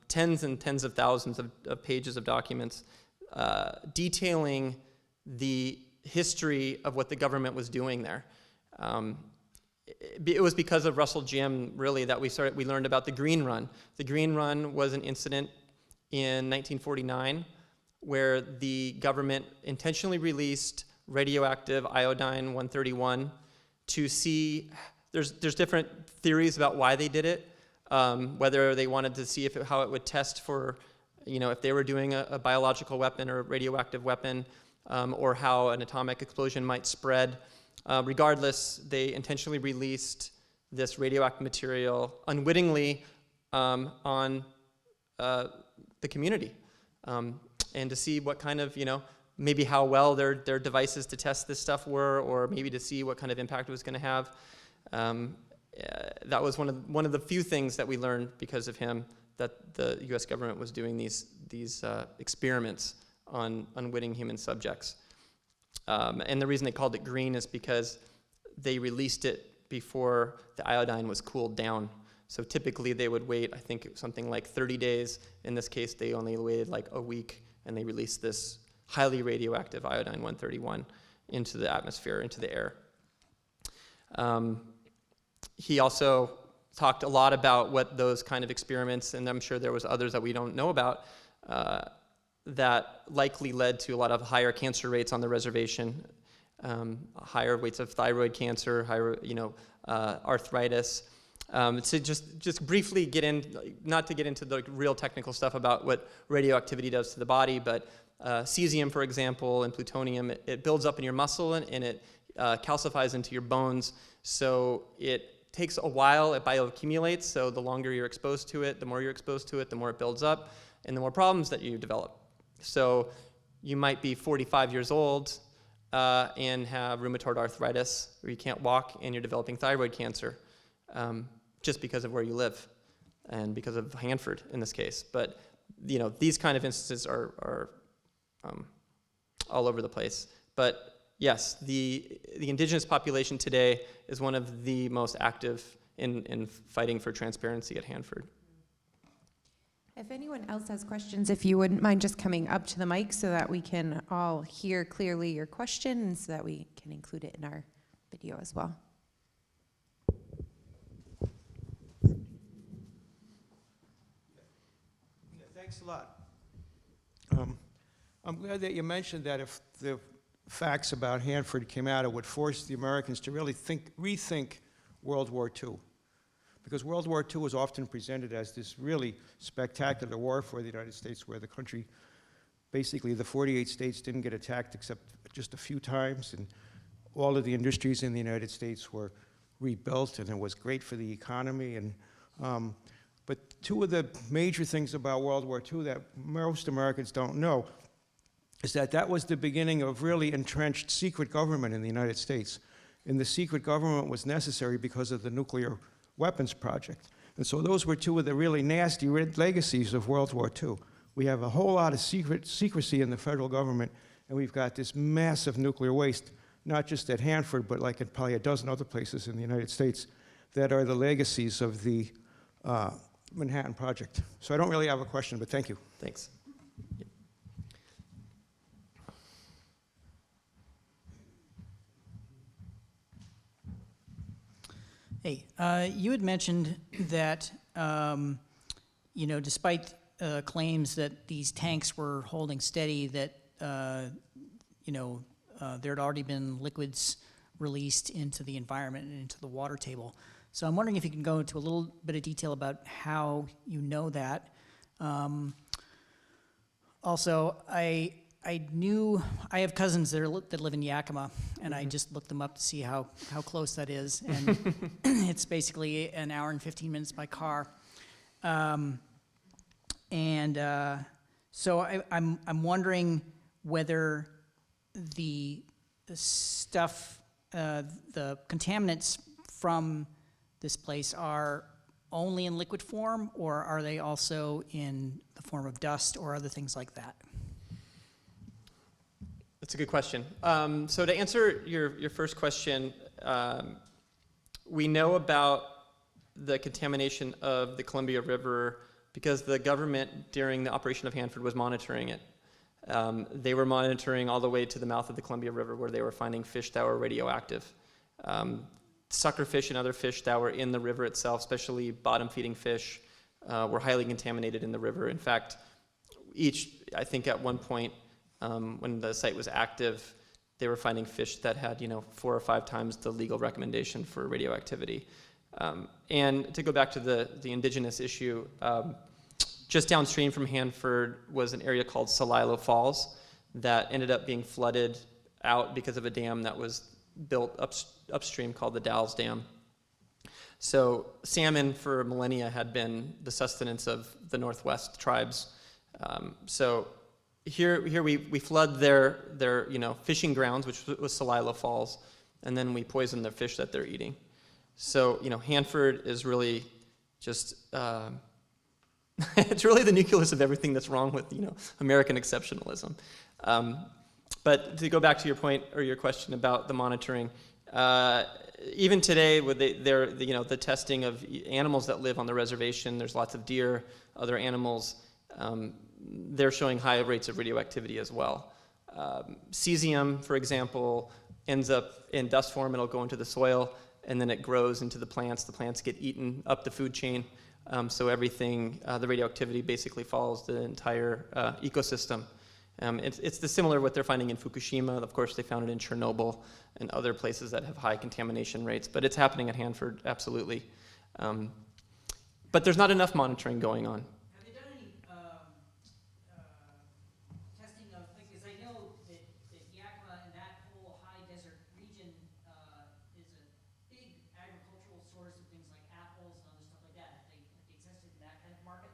tens and tens of thousands of pages of documents, detailing the history of what the government was doing there. It was because of Russell Jim, really, that we learned about the Green Run. The Green Run was an incident in 1949 where the government intentionally released radioactive iodine-131 to see, there's different theories about why they did it, whether they wanted to see how it would test for, if they were doing a biological weapon or a radioactive weapon, or how an atomic explosion might spread. Regardless, they intentionally released this radioactive material unwittingly on the community, and to see what kind of, maybe how well their devices to test this stuff were, or maybe to see what kind of impact it was going to have. That was one of the few things that we learned because of him, that the U.S. government was doing these experiments on unwitting human subjects. And the reason they called it green is because they released it before the iodine was cooled down. So typically they would wait, I think it was something like 30 days. In this case, they only waited like a week, and they released this highly radioactive iodine-131 into the atmosphere, into the air. He also talked a lot about what those kind of experiments, and I'm sure there was others that we don't know about, that likely led to a lot of higher cancer rates on the reservation, higher rates of thyroid cancer, higher, arthritis. To just briefly get in, not to get into the real technical stuff about what radioactivity does to the body, but cesium, for example, and plutonium, it builds up in your muscle and it calcifies into your bones. So it takes a while, it bioaccumulates, so the longer you're exposed to it, the more you're exposed to it, the more it builds up, and the more problems that you develop. So you might be 45 years old and have rheumatoid arthritis, or you can't walk and you're developing thyroid cancer, just because of where you live and because of Hanford in this case. But these kind of instances are all over the place. But yes, the indigenous population today is one of the most active in fighting for transparency at Hanford. If anyone else has questions, if you wouldn't mind just coming up to the mic so that we can all hear clearly your question, and so that we can include it in our video as well. Thanks a lot. I'm glad that you mentioned that if the facts about Hanford came out, it would force the Americans to really rethink World War II. Because World War II was often presented as this really spectacular war for the United States, where the country, basically the 48 states didn't get attacked except just a few times, and all of the industries in the United States were rebuilt, and it was great for the economy. And but two of the major things about World War II that most Americans don't know is that that was the beginning of really entrenched secret government in the United States. And the secret government was necessary because of the nuclear weapons project. And so those were two of the really nasty legacies of World War II. We have a whole lot of secrecy in the federal government, and we've got this massive nuclear waste, not just at Hanford, but like at probably a dozen other places in the United States that are the legacies of the Manhattan Project. So I don't really have a question, but thank you. Thanks. Yep. Hey, you had mentioned that, despite claims that these tanks were holding steady, that, there had already been liquids released into the environment and into the water table. So I'm wondering if you can go into a little bit of detail about how you know that. Also, I have cousins that live in Yakima, and I just looked them up to see how close that is, and it's basically an hour and 15 minutes by car. So I'm wondering whether the stuff, the contaminants from this place are only in liquid form, or are they also in the form of dust or other things like that? That's a good question. So to answer your first question, we know about the contamination of the Columbia River because the government during the operation of Hanford was monitoring it. They were monitoring all the way to the mouth of the Columbia River, where they were finding fish that were radioactive. Suckerfish and other fish that were in the river itself, especially bottom-feeding fish, were highly contaminated in the river. In fact, I think at one point, when the site was active, they were finding fish that had 4 or 5 times the legal recommendation for radioactivity. And to go back to the indigenous issue, just downstream from Hanford was an area called Celilo Falls that ended up being flooded out because of a dam that was built upstream called the Dalles Dam. So salmon for millennia had been the sustenance of the Northwest tribes. So here we flood their fishing grounds, which was Celilo Falls, and then we poison the fish that they're eating. So Hanford is really just it's really the nucleus of everything that's wrong with American exceptionalism. But to go back to your point or your question about the monitoring, even today with the testing of animals that live on the reservation, there's lots of deer, other animals. They're showing high rates of radioactivity as well. Cesium, for example, ends up in dust form. It'll go into the soil, and then it grows into the plants. The plants get eaten up the food chain. So everything, the radioactivity basically follows the entire ecosystem. It's similar to what they're finding in Fukushima. Of course, they found it in Chernobyl and other places that have high contamination rates. But it's happening at Hanford, absolutely. But there's not enough monitoring going on. Have they done any testing of, because I know that Yakima and that whole high desert region is a big agricultural source of things like apples and other stuff like that. Have they tested in that kind of market?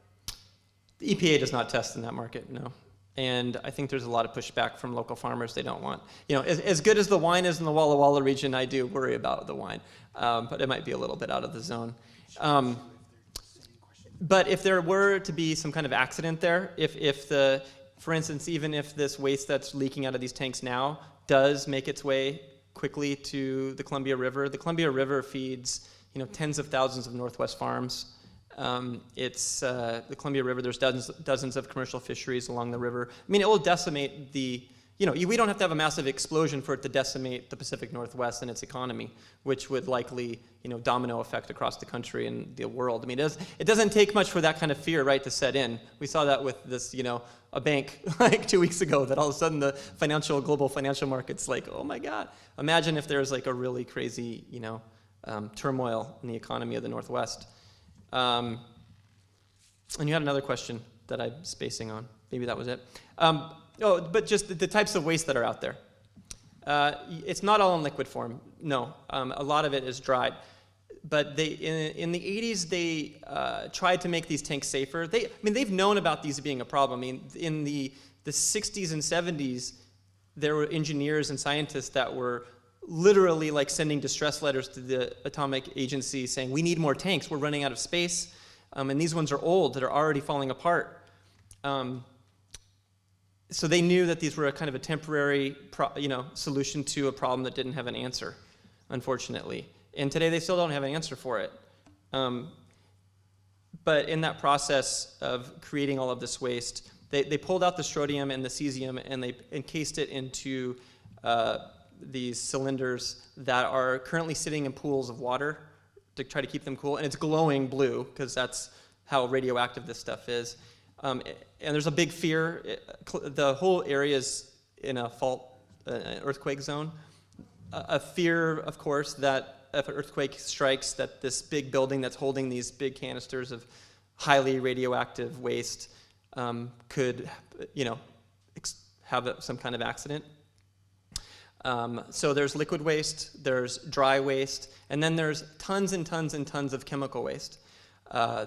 The EPA does not test in that market, no. And I think there's a lot of pushback from local farmers. They don't want, as good as the wine is in the Walla Walla region, I do worry about the wine. But it might be a little bit out of the zone. But if there were to be some kind of accident there, for instance, even if this waste that's leaking out of these tanks now does make its way quickly to the Columbia River feeds, tens of thousands of Northwest farms. It's the Columbia River. There's dozens of commercial fisheries along the river. I mean, it will decimate we don't have to have a massive explosion for it to decimate the Pacific Northwest and its economy, which would likely, domino effect across the country and the world. I mean, it doesn't take much for that kind of fear, right, to set in. We saw that with this, a bank like 2 weeks ago, that all of a sudden the global financial markets like, oh my God. Imagine if there's like a really crazy, turmoil in the economy of the Northwest. And you had another question that I'm spacing on. Maybe that was it. But just the types of waste that are out there. It's not all in liquid form. No, a lot of it is dried. But in the 80s, they tried to make these tanks safer. They've known about these being a problem. I mean, in the 60s and 70s, there were engineers and scientists that were literally like sending distress letters to the atomic agency saying, we need more tanks, we're running out of space, and these ones are old, that are already falling apart. So they knew that these were a kind of a temporary solution to a problem that didn't have an answer, unfortunately. And today they still don't have an answer for it. But in that process of creating all of this waste, they pulled out the strontium and the cesium and they encased it into these cylinders that are currently sitting in pools of water to try to keep them cool. And it's glowing blue because that's how radioactive this stuff is. And there's a big fear. The whole area is in a an earthquake zone. A fear, of course, that if an earthquake strikes, that this big building that's holding these big canisters of highly radioactive waste could, have some kind of accident. So there's liquid waste, there's dry waste, and then there's tons and tons and tons of chemical waste.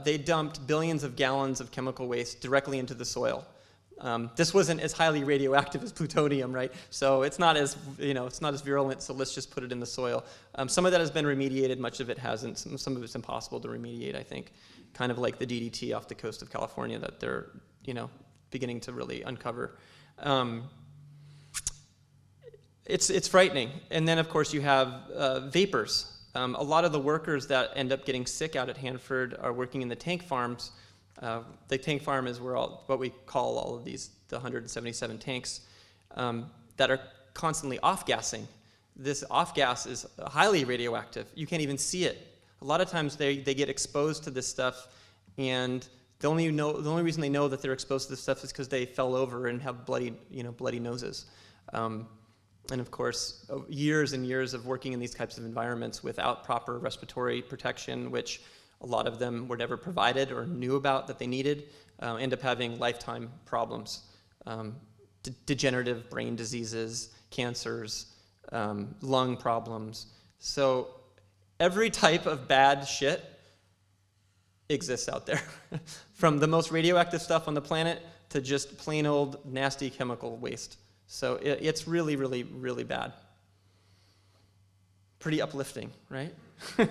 They dumped billions of gallons of chemical waste directly into the soil. This wasn't as highly radioactive as plutonium, right? So it's not as virulent. So let's just put it in the soil. Some of that has been remediated. Much of it hasn't. Some of it's impossible to remediate, I think. Kind of like the DDT off the coast of California that they're beginning to really uncover. It's frightening. And then of course you have vapors. A lot of the workers that end up getting sick out at Hanford are working in the tank farms. The tank farm is where what we call all of these, the 177 tanks that are constantly off-gassing. This off-gas is highly radioactive. You can't even see it. A lot of times they get exposed to this stuff, and the only reason they know that they're exposed to this stuff is because they fell over and have bloody noses. And of course, years and years of working in these types of environments without proper respiratory protection, which a lot of them were never provided or knew about that they needed, end up having lifetime problems. Degenerative brain diseases, cancers, lung problems. So every type of bad shit exists out there. From the most radioactive stuff on the planet to just plain old nasty chemical waste. So it's really, really, really bad. Pretty uplifting, right? I have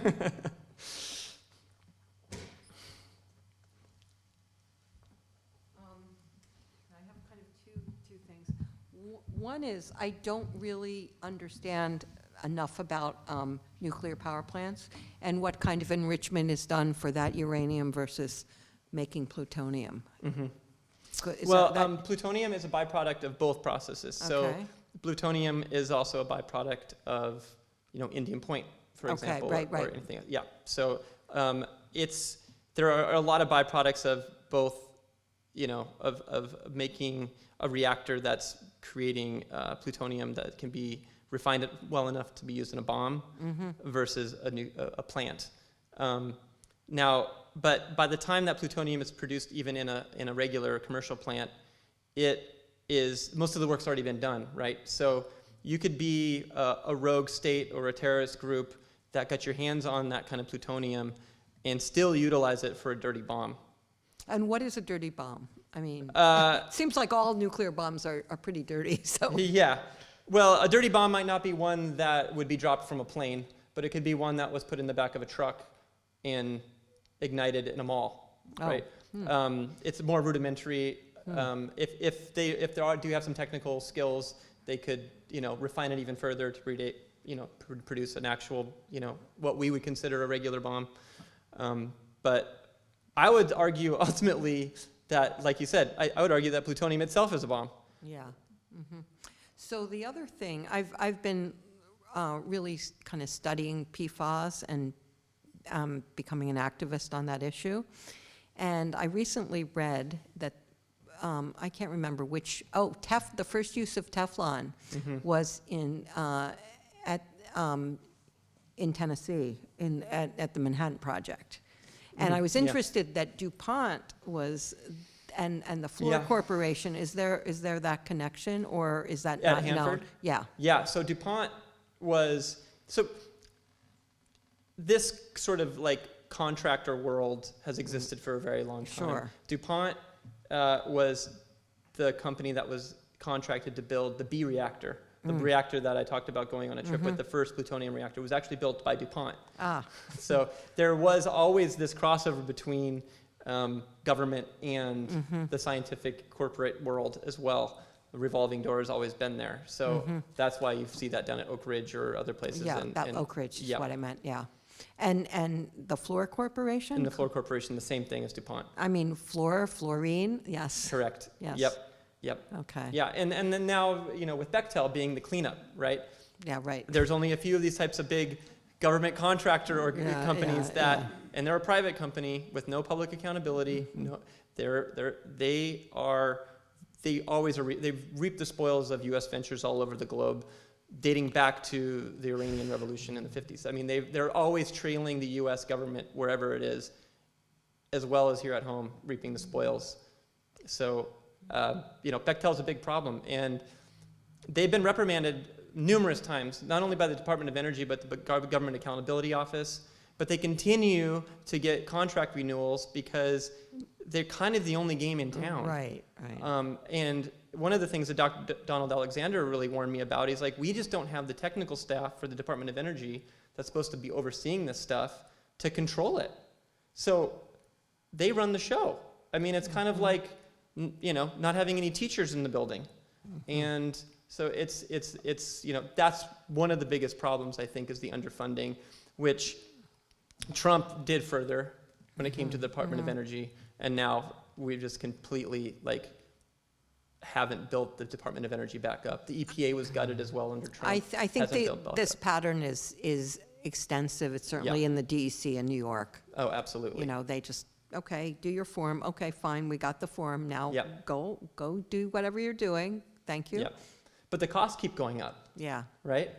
kind of two things. One is, I don't really understand enough about nuclear power plants and what kind of enrichment is done for that uranium versus making plutonium. Is Well, that- plutonium is a byproduct of both processes. So Okay. plutonium is also a byproduct of, Indian Point, for Okay, example, right, or right. anything else. Yeah. So there are a lot of byproducts of both, of making a reactor that's creating plutonium that can be refined well enough to be used in a bomb versus a plant. Now, but by the time that plutonium is produced, even in a regular commercial plant, most of the work's already been done, right? So you could be a rogue state or a terrorist group that got your hands on that kind of plutonium and still utilize it for a dirty bomb. And what is a dirty bomb? I mean, Uh, seems like all nuclear bombs are pretty dirty, so. Yeah. Well, a dirty bomb might not be one that would be dropped from a plane, but it could be one that was put in the back of a truck and ignited in a mall, Oh, right? It's more rudimentary. If they do have some technical skills, they could refine it even further to produce an actual what we would consider a regular bomb. But I would argue ultimately that, like you said, I would argue that plutonium itself is a bomb. Yeah. So the other thing, I've been really kind of studying PFAS and becoming an activist on that issue. And I recently read that, I can't remember which, the first use of Teflon was in Tennessee, at the Manhattan Project. And I was Yeah. interested that DuPont was, and the Fluor Yeah. Corporation, is there that connection, or is that At not known? Hanford? Yeah. Yeah, so DuPont this sort of like contractor world has existed for a very long time. Sure. DuPont was the company that was contracted to build the B reactor, the reactor that I talked about going on a trip with. The first plutonium reactor was actually built by DuPont. Ah, So there was always this crossover between government and the scientific corporate world as well. The revolving door has always been there. So that's why you see that down at Oak Ridge or other places. yeah, and Oak Ridge is yeah. what I meant, yeah. And the Fluor Corporation? And the Fluor Corporation, the same thing as DuPont. I mean, fluorine, yes. Correct. Yes. Yep. Okay. Yeah, and then now, with Bechtel being the cleanup, right? Yeah, right. There's only a few of these types of big government contractor or Yeah, companies yeah, that, yeah. and they're a private company with no public accountability. No, they always they've reaped the spoils of U.S. ventures all over the globe, dating back to the Iranian Revolution in the 50s. I mean, they're always trailing the U.S. government wherever it is, as well as here at home, reaping the spoils. So, Bechtel's a big problem, and they've been reprimanded numerous times, not only by the Department of Energy, but the Government Accountability Office. But they continue to get contract renewals because they're kind of the only game in town. Right, right. And one of the things that Dr. Donald Alexander really warned me about, he's like, we just don't have the technical staff for the Department of Energy that's supposed to be overseeing this stuff to control it. So they run the show. I mean, it's kind of like, not having any teachers in the building. And so it's that's one of the biggest problems, I think, is the underfunding, which Trump did further when it came to the Department of Energy, and now we just completely haven't built the Department of Energy back up. The EPA was gutted as well under Trump. I think Hasn't built back this up. pattern is extensive. It's certainly Yeah. in the DEC in New York. Oh, absolutely. They just, okay, do your form. Okay, fine, we got the form. Now Yep. go do whatever you're doing. Thank you. Yeah, but the costs keep going up, Yeah. right?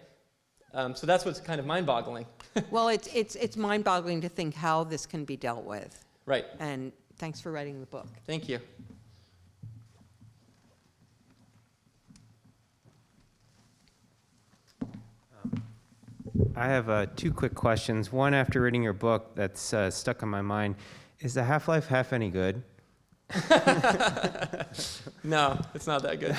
So that's what's kind of mind-boggling. Well, it's mind-boggling to think how this can be dealt with. Right. And thanks for writing the book. Thank you. I have two quick questions. One, after reading your book, that's stuck in my mind. Is the half-life half any good? No, it's not that good.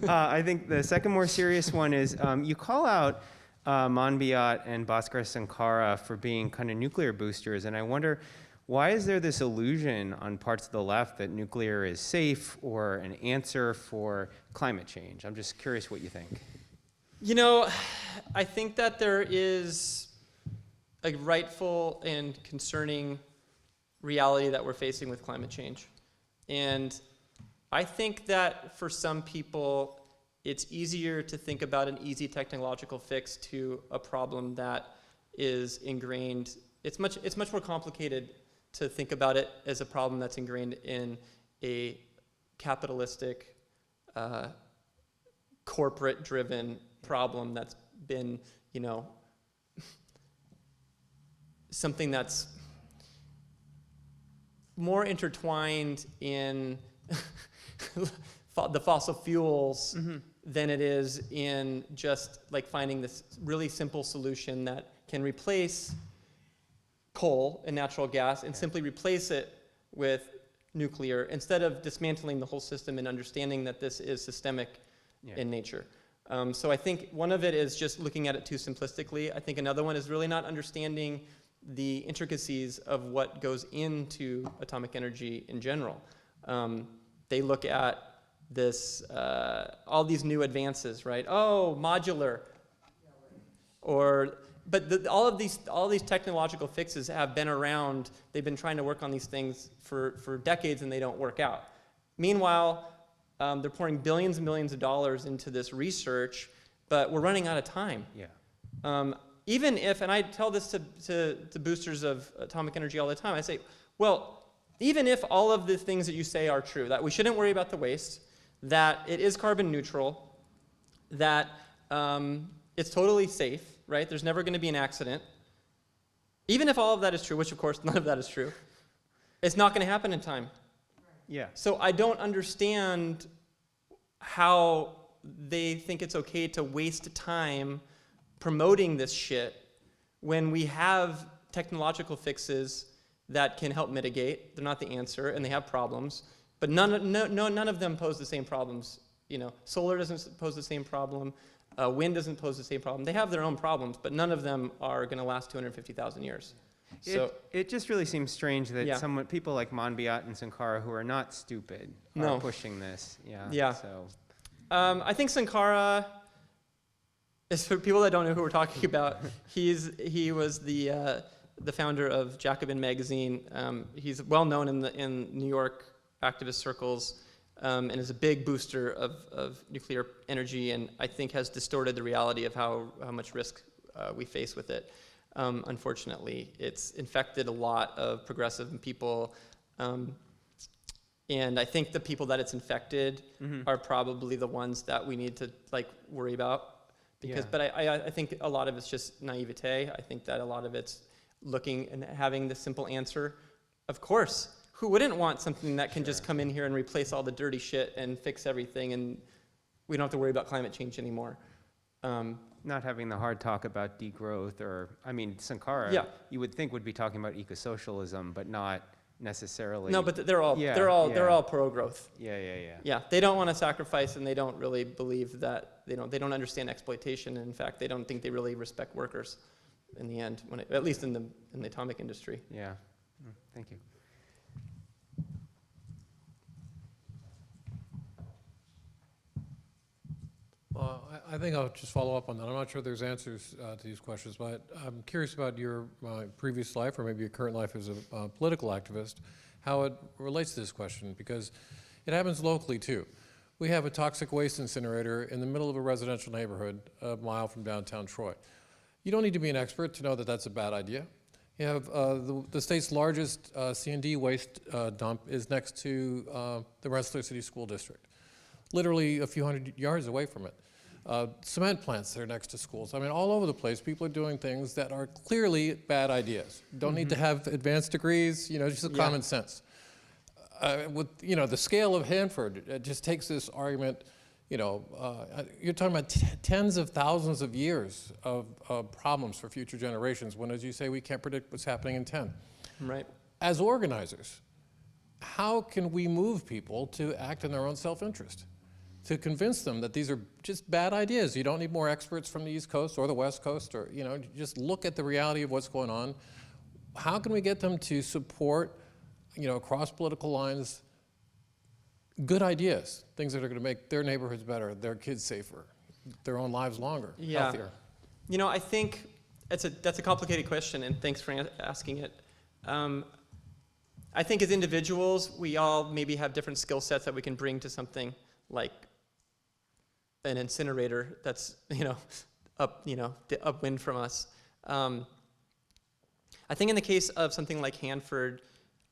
I think the second more serious one is you call out Monbiot and Bhaskar Sankara for being kind of nuclear boosters, and I wonder, why is there this illusion on parts of the left that nuclear is safe or an answer for climate change? I'm just curious what you think. You know, I think that there is a rightful and concerning reality that we're facing with climate change. And I think that for some people, it's easier to think about an easy technological fix to a problem that is ingrained. It's much more complicated to think about it as a problem that's ingrained in a capitalistic, corporate-driven problem that's been, you know, something that's more intertwined in the fossil fuels than it is in just like finding this really simple solution that can replace coal and natural gas and simply replace it with nuclear instead of dismantling the whole system and understanding that this is systemic in nature. So I think one of it is just looking at it too simplistically. I think another one is really not understanding the intricacies of what goes into atomic energy in general. They look at this, all these new advances, right? Oh, modular, but all these technological fixes have been around. They've been trying to work on these things for decades, and they don't work out. Meanwhile, they're pouring billions and millions of dollars into this research, but we're running out of time. Yeah. Even if, and I tell this to boosters of atomic energy all the time, I say, well, even if all of the things that you say are true, that we shouldn't worry about the waste, that it is carbon neutral, that it's totally safe, right? There's never going to be an accident. Even if all of that is true, which of course none of that is true, it's not going to happen in time. Yeah. So I don't understand how they think it's okay to waste time promoting this shit when we have technological fixes that can help mitigate. They're not the answer, and they have problems, but none of them pose the same problems. You know, solar doesn't pose the same problem. Wind doesn't pose the same problem. They have their own problems, but none of them are going to last 250,000 years. So it just really seems strange that people like Monbiot and Sankara, who are not stupid, are pushing this. Yeah. So I think Sankara is, for people that don't know who we're talking about, he was the founder of Jacobin magazine. He's well known in New York activist circles, and is a big booster of nuclear energy, and I think has distorted the reality of how much risk we face with it. Unfortunately, it's infected a lot of progressive people, and I think the people that it's infected are probably the ones that we need to worry about. But I think a lot of it's just naivete. I think that a lot of it's looking and having the simple answer. Of course, who wouldn't want something that can just come in here and replace all the dirty shit and fix everything, and we don't have to worry about climate change anymore? not having the hard talk about degrowth, or, I mean, Sankara, you would think would be talking about eco-socialism, but not necessarily. No, but they're all pro-growth. Yeah. They don't want to sacrifice, and they don't really believe that, they don't understand exploitation. In fact, they don't think they really respect workers in the end, at least in the atomic industry. Yeah. Thank you. Well, I think I'll just follow up on that. I'm not sure there's answers to these questions, but I'm curious about your previous life, or maybe your current life as a political activist, how it relates to this question, because it happens locally too. We have a toxic waste incinerator in the middle of a residential neighborhood a mile from downtown Troy. You don't need to be an expert to know that that's a bad idea. You have the state's largest C&D waste dump is next to the Rensselaer City School District, literally a few hundred yards away from it. Cement plants that are next to schools. I mean, all over the place, people are doing things that are clearly bad ideas. Don't need to have advanced degrees, just common sense. With, the scale of Hanford, it just takes this argument, You're talking about tens of thousands of years of problems for future generations when, as you say, we can't predict what's happening in 10. Right. As organizers, how can we move people to act in their own self-interest? To convince them that these are just bad ideas. You don't need more experts from the East Coast or the West Coast, or just look at the reality of what's going on. How can we get them to support, across political lines, good ideas, things that are going to make their neighborhoods better, their kids safer, their own lives longer, healthier? I think that's a complicated question, and thanks for asking it. I think as individuals, we all maybe have different skill sets that we can bring to something like an incinerator that's, upwind from us. I think in the case of something like Hanford,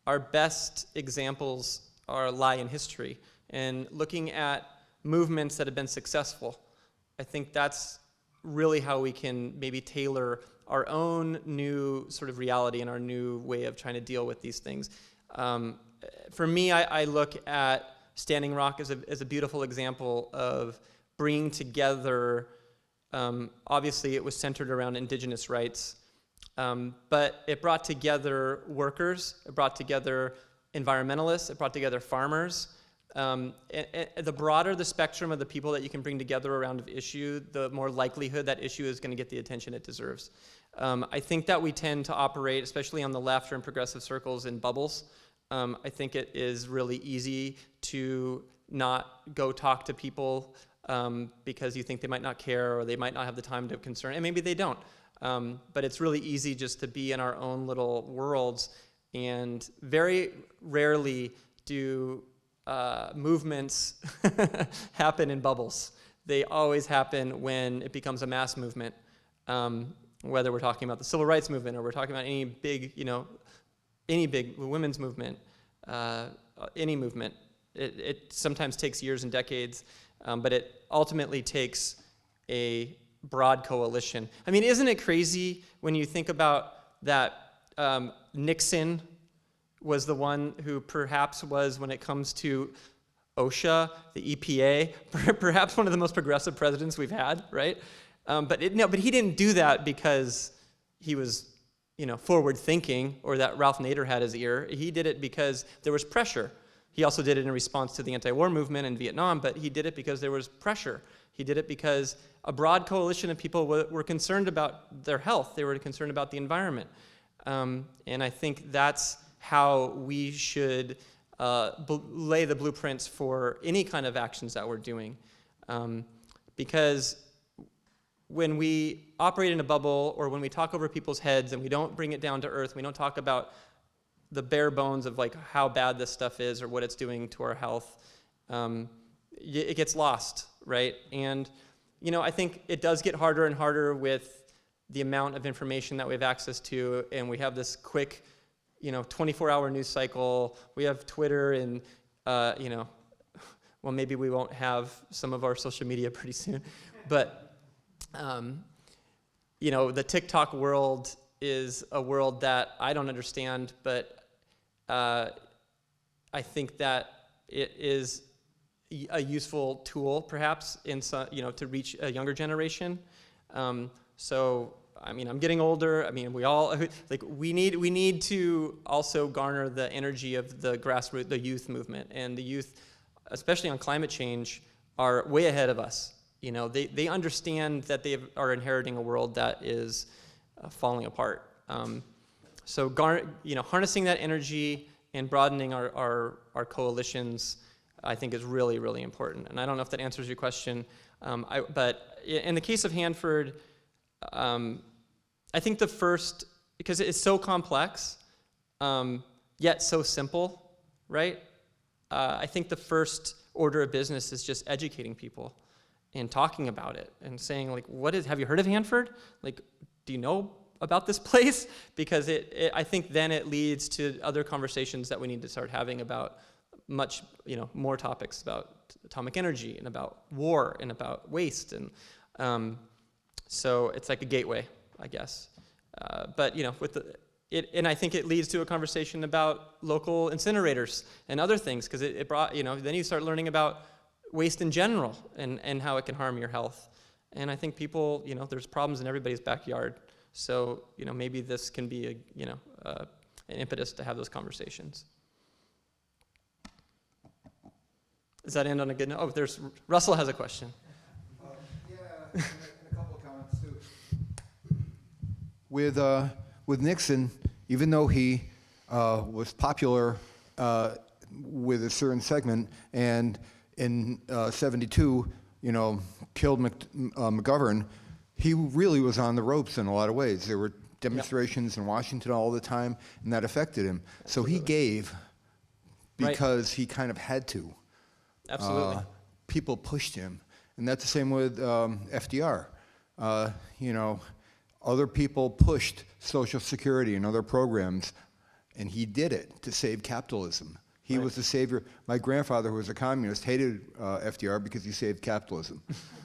our best examples lie in history and looking at movements that have been successful. I think that's really how we can maybe tailor our own new sort of reality and our new way of trying to deal with these things. For me, I look at Standing Rock as a beautiful example of bringing together, obviously it was centered around indigenous rights, but it brought together workers, it brought together environmentalists, it brought together farmers. And the broader the spectrum of the people that you can bring together around an issue, the more likelihood that issue is going to get the attention it deserves. I think that we tend to operate, especially on the left or in progressive circles, in bubbles. I think it is really easy to not go talk to people because you think they might not care or they might not have the time to concern, and maybe they don't. But it's really easy just to be in our own little worlds, and very rarely do movements happen in bubbles. They always happen when it becomes a mass movement, whether we're talking about the civil rights movement or we're talking about any big women's movement, any movement. It sometimes takes years and decades, but it ultimately takes a broad coalition. I mean, isn't it crazy when you think about that Nixon was the one who perhaps was, when it comes to OSHA, the EPA, perhaps one of the most progressive presidents we've had, right? But he didn't do that because he was, forward thinking, or that Ralph Nader had his ear. He did it because there was pressure. He also did it in response to the anti-war movement in Vietnam, but he did it because there was pressure. He did it because a broad coalition of people were concerned about their health. They were concerned about the environment. And I think that's how we should lay the blueprints for any kind of actions that we're doing. Because when we operate in a bubble, or when we talk over people's heads and we don't bring it down to earth, we don't talk about the bare bones of like how bad this stuff is or what it's doing to our health, it gets lost, right? And I think it does get harder and harder with the amount of information that we have access to, and we have this quick 24-hour news cycle. We have Twitter and, well, maybe we won't have some of our social media pretty soon. But, the TikTok world is a world that I don't understand, but I think that it is a useful tool, perhaps, in some, to reach a younger generation. So, I'm getting older. We all we need to also garner the energy of the grassroots, the youth movement, and the youth, especially on climate change, are way ahead of us. They understand that they are inheriting a world that is falling apart. So, harnessing that energy and broadening our coalitions, I think, is really, really important. And I don't know if that answers your question, but in the case of Hanford, I think the first, because it's so complex, yet so simple, right? I think the first order of business is just educating people and talking about it and saying, have you heard of Hanford? Do you know about this place? Because I think then it leads to other conversations that we need to start having about much, more topics about atomic energy and about war and about waste. And so it's like a gateway, I guess. But, and I think it leads to a conversation about local incinerators and other things, because it brought, then you start learning about waste in general and how it can harm your health. And I think people, there's problems in everybody's backyard. So, maybe this can be an impetus to have those conversations. Does that end on a good note? Oh, Russell has a question. Yeah, and a couple of comments too. With Nixon, even though he was popular with a certain segment, and in '72, killed McGovern, he really was on the ropes in a lot of ways. There were demonstrations in Washington all the time, and that affected him. So he gave because he kind of had to. Absolutely. People pushed him, and that's the same with FDR. Other people pushed Social Security and other programs, and he did it to save capitalism. He was the savior. My grandfather, who was a communist, hated FDR because he saved capitalism.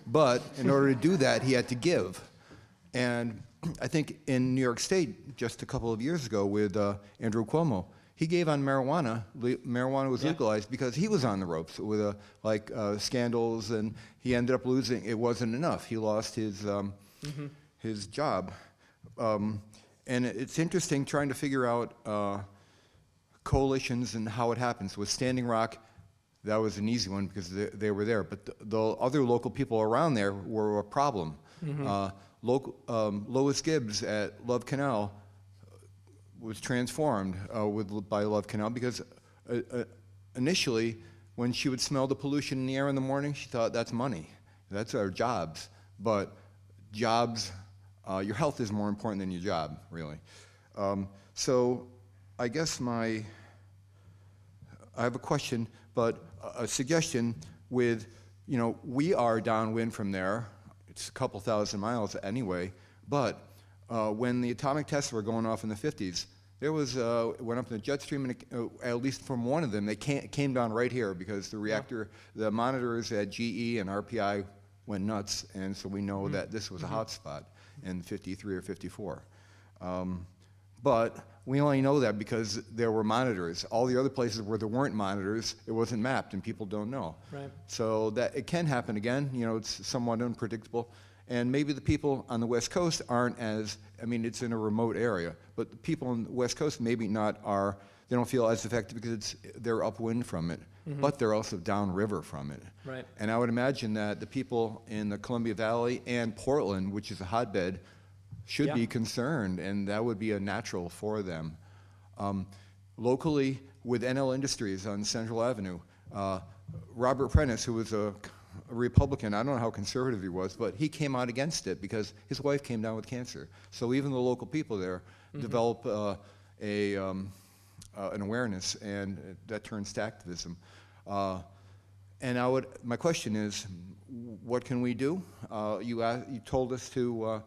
But in order to do that, he had to give. And I think in New York State, just a couple of years ago with Andrew Cuomo, he gave on marijuana. Marijuana was legalized because he was on the ropes with scandals, and he ended up losing. It wasn't enough. He lost his job. And it's interesting trying to figure out coalitions and how it happens. With Standing Rock, that was an easy one because they were there. But the other local people around there were a problem. Lois Gibbs at Love Canal was transformed by Love Canal because initially, when she would smell the pollution in the air in the morning, she thought that's money. That's our jobs. But jobs, your health is more important than your job, really. So I guess I have a question, but a suggestion with, we are downwind from there. It's a couple thousand miles anyway, but when the atomic tests were going off in the 50s, there was, went up in the jet stream, and at least from one of them, they came down right here because the monitors at GE and RPI went nuts, and so we know that this was a hot spot in 53 or 54. But we only know that because there were monitors. All the other places where there weren't monitors, it wasn't mapped, and people don't know. Right. So that it can happen again. It's somewhat unpredictable. And maybe the people on the West Coast aren't it's in a remote area, but the people on the West Coast maybe they don't feel as affected because they're upwind from it, but they're also downriver from it. Right. And I would imagine that the people in the Columbia Valley and Portland, which is a hotbed, should be concerned, and that would be a natural for them. Locally, with NL Industries on Central Avenue, Robert Prentice, who was a Republican, I don't know how conservative he was, but he came out against it because his wife came down with cancer. So even the local people there develop an awareness, and that turns to activism. And my question is, what can we do? You told us to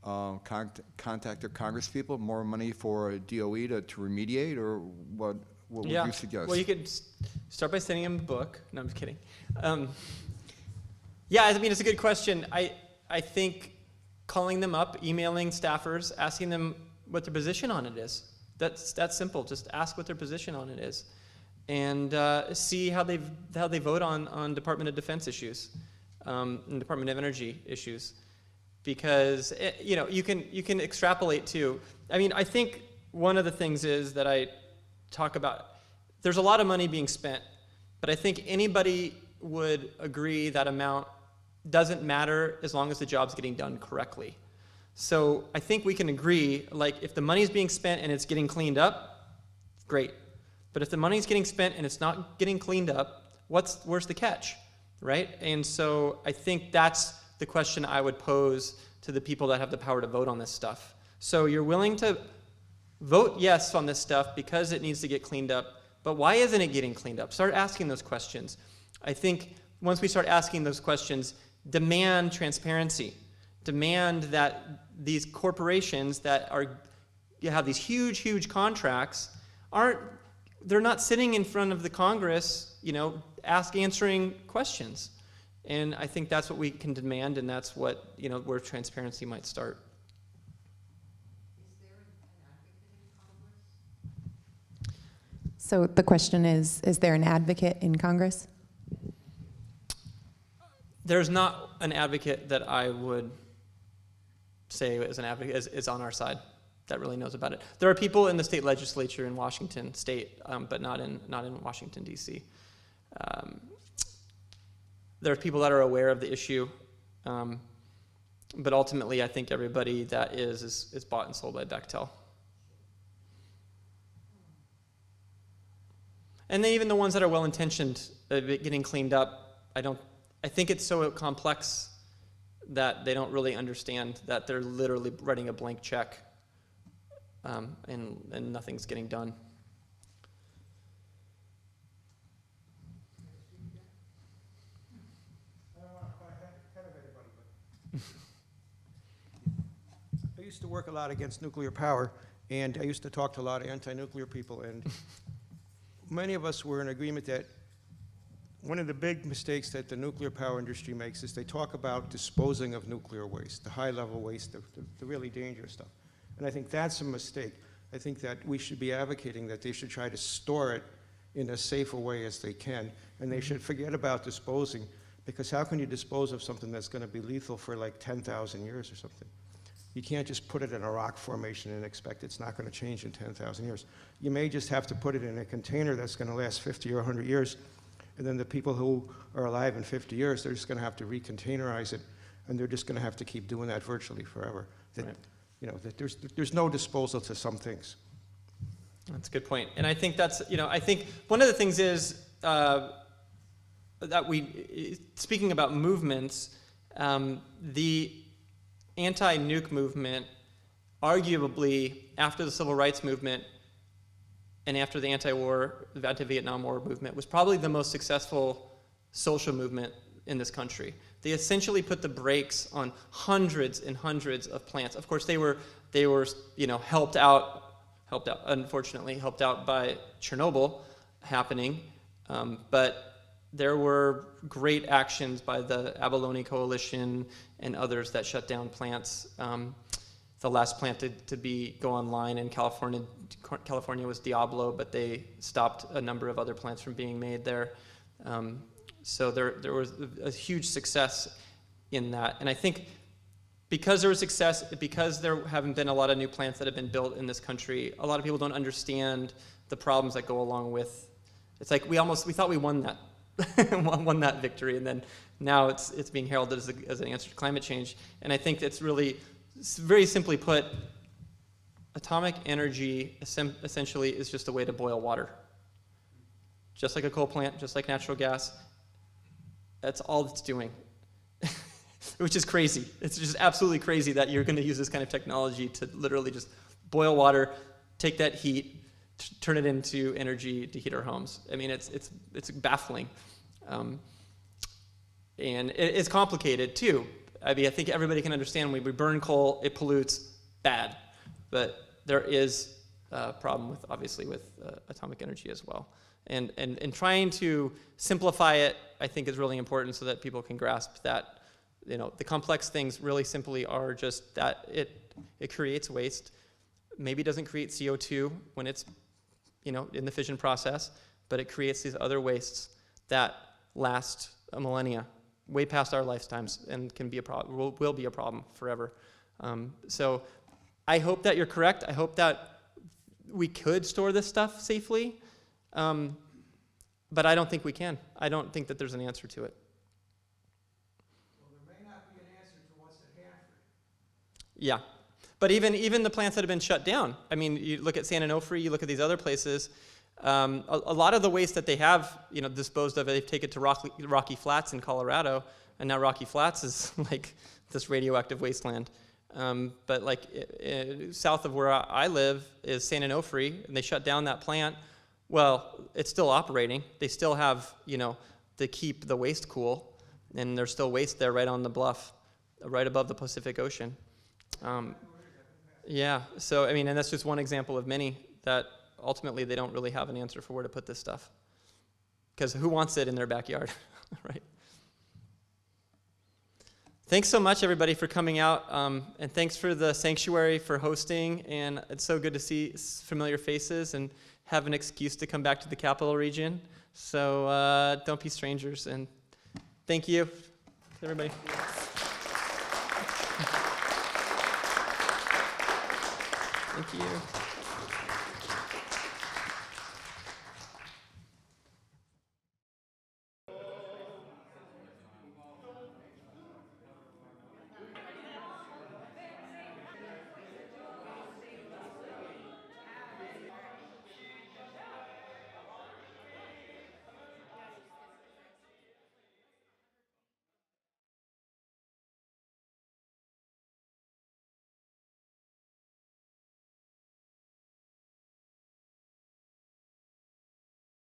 contact our Congress people, more money for DOE to remediate, or what would you suggest? Well, you could start by sending him a book. No, I'm just kidding. It's a good question. I think calling them up, emailing staffers, asking them what their position on it is. That's simple. Just ask what their position on it is, and see how they vote on Department of Defense issues, and Department of Energy issues, because you can extrapolate too. I think one of the things is that I talk about. There's a lot of money being spent, but I think anybody would agree that amount doesn't matter as long as the job's getting done correctly. So I think we can agree, if the money's being spent and it's getting cleaned up, great. But if the money's getting spent and it's not getting cleaned up, where's the catch, right? And so I think that's the question I would pose to the people that have the power to vote on this stuff. So you're willing to vote yes on this stuff because it needs to get cleaned up, but why isn't it getting cleaned up? Start asking those questions. I think once we start asking those questions, demand transparency. Demand that these corporations that have these huge contracts they're not sitting in front of the Congress, answering questions. And I think that's what we can demand, and that's what, where transparency might start. Is there an advocate in Congress? So the question is there an advocate in Congress? there's not an advocate that I would say is an advocate is on our side that really knows about it. There are people in the state legislature in Washington State, but not in Washington D.C. There are people that are aware of the issue, but ultimately, I think everybody that is bought and sold by Bechtel. And then even the ones that are well-intentioned, getting cleaned up, I think it's so complex that they don't really understand that they're literally writing a blank check, and nothing's getting done. I don't want to play ahead of anybody, but I used to work a lot against nuclear power, and I used to talk to a lot of anti-nuclear people, and many of us were in agreement that one of the big mistakes that the nuclear power industry makes is they talk about disposing of nuclear waste, the high-level waste, the really dangerous stuff. And I think that's a mistake. I think that we should be advocating that they should try to store it in as safe a way as they can, and they should forget about disposing, because how can you dispose of something that's going to be lethal for like 10,000 years or something? You can't just put it in a rock formation and expect it's not going to change in 10,000 years. You may just have to put it in a container that's going to last 50 or 100 years, and then the people who are alive in 50 years, they're just going to have to recontainerize it, and they're just going to have to keep doing that virtually forever. That, Right. you know, that there's no disposal to some things. That's a good point. And I think that's, I think one of the things is that speaking about movements, the anti-nuke movement, arguably after the civil rights movement and after the anti-Vietnam War movement, was probably the most successful social movement in this country. They essentially put the brakes on hundreds and hundreds of plants. Of course, they were helped out, unfortunately, helped out by Chernobyl happening, but there were great actions by the Abalone Coalition and others that shut down plants. The last plant to go online in California was Diablo, but they stopped a number of other plants from being made there. So there was a huge success in that. And I think because there was success, because there haven't been a lot of new plants that have been built in this country, a lot of people don't understand the problems that go along with. It's like we thought we won that. won that victory, and then now it's being heralded as an answer to climate change. And I think it's really, very simply put, atomic energy essentially is just a way to boil water. Just like a coal plant, just like natural gas. That's all it's doing, which is crazy. It's just absolutely crazy that you're going to use this kind of technology to literally just boil water, take that heat, turn it into energy to heat our homes. I mean, it's baffling. And it's complicated too. I mean, I think everybody can understand when we burn coal, it pollutes, bad. But there is a problem obviously with atomic energy as well. And trying to simplify it, I think, is really important so that people can grasp that, the complex things really simply are just that it creates waste. Maybe it doesn't create CO2 when it's, in the fission process, but it creates these other wastes that last a millennia, way past our lifetimes, and can be a problem, will be a problem forever. So I hope that you're correct. I hope that we could store this stuff safely, but I don't think we can. I don't think that there's an answer to it. Well, there may not be an answer to what's at Hanford. Yeah, but even the plants that have been shut down. I mean, you look at San Onofre, you look at these other places. A lot of the waste that they have, disposed of, they've taken to Rocky Flats in Colorado, and now Rocky Flats is like this radioactive wasteland. But like south of where I live is San Onofre, and they shut down that plant. Well, it's still operating. They still have, to keep the waste cool, and there's still waste there right on the bluff, right above the Pacific Ocean. Yeah, so I mean, and that's just one example of many that ultimately they don't really have an answer for where to put this stuff. Because who wants it in their backyard, right? Thanks so much, everybody, for coming out, and thanks for the sanctuary for hosting, and it's so good to see familiar faces and have an excuse to come back to the Capital Region. So don't be strangers, and thank you. everybody. Thank you.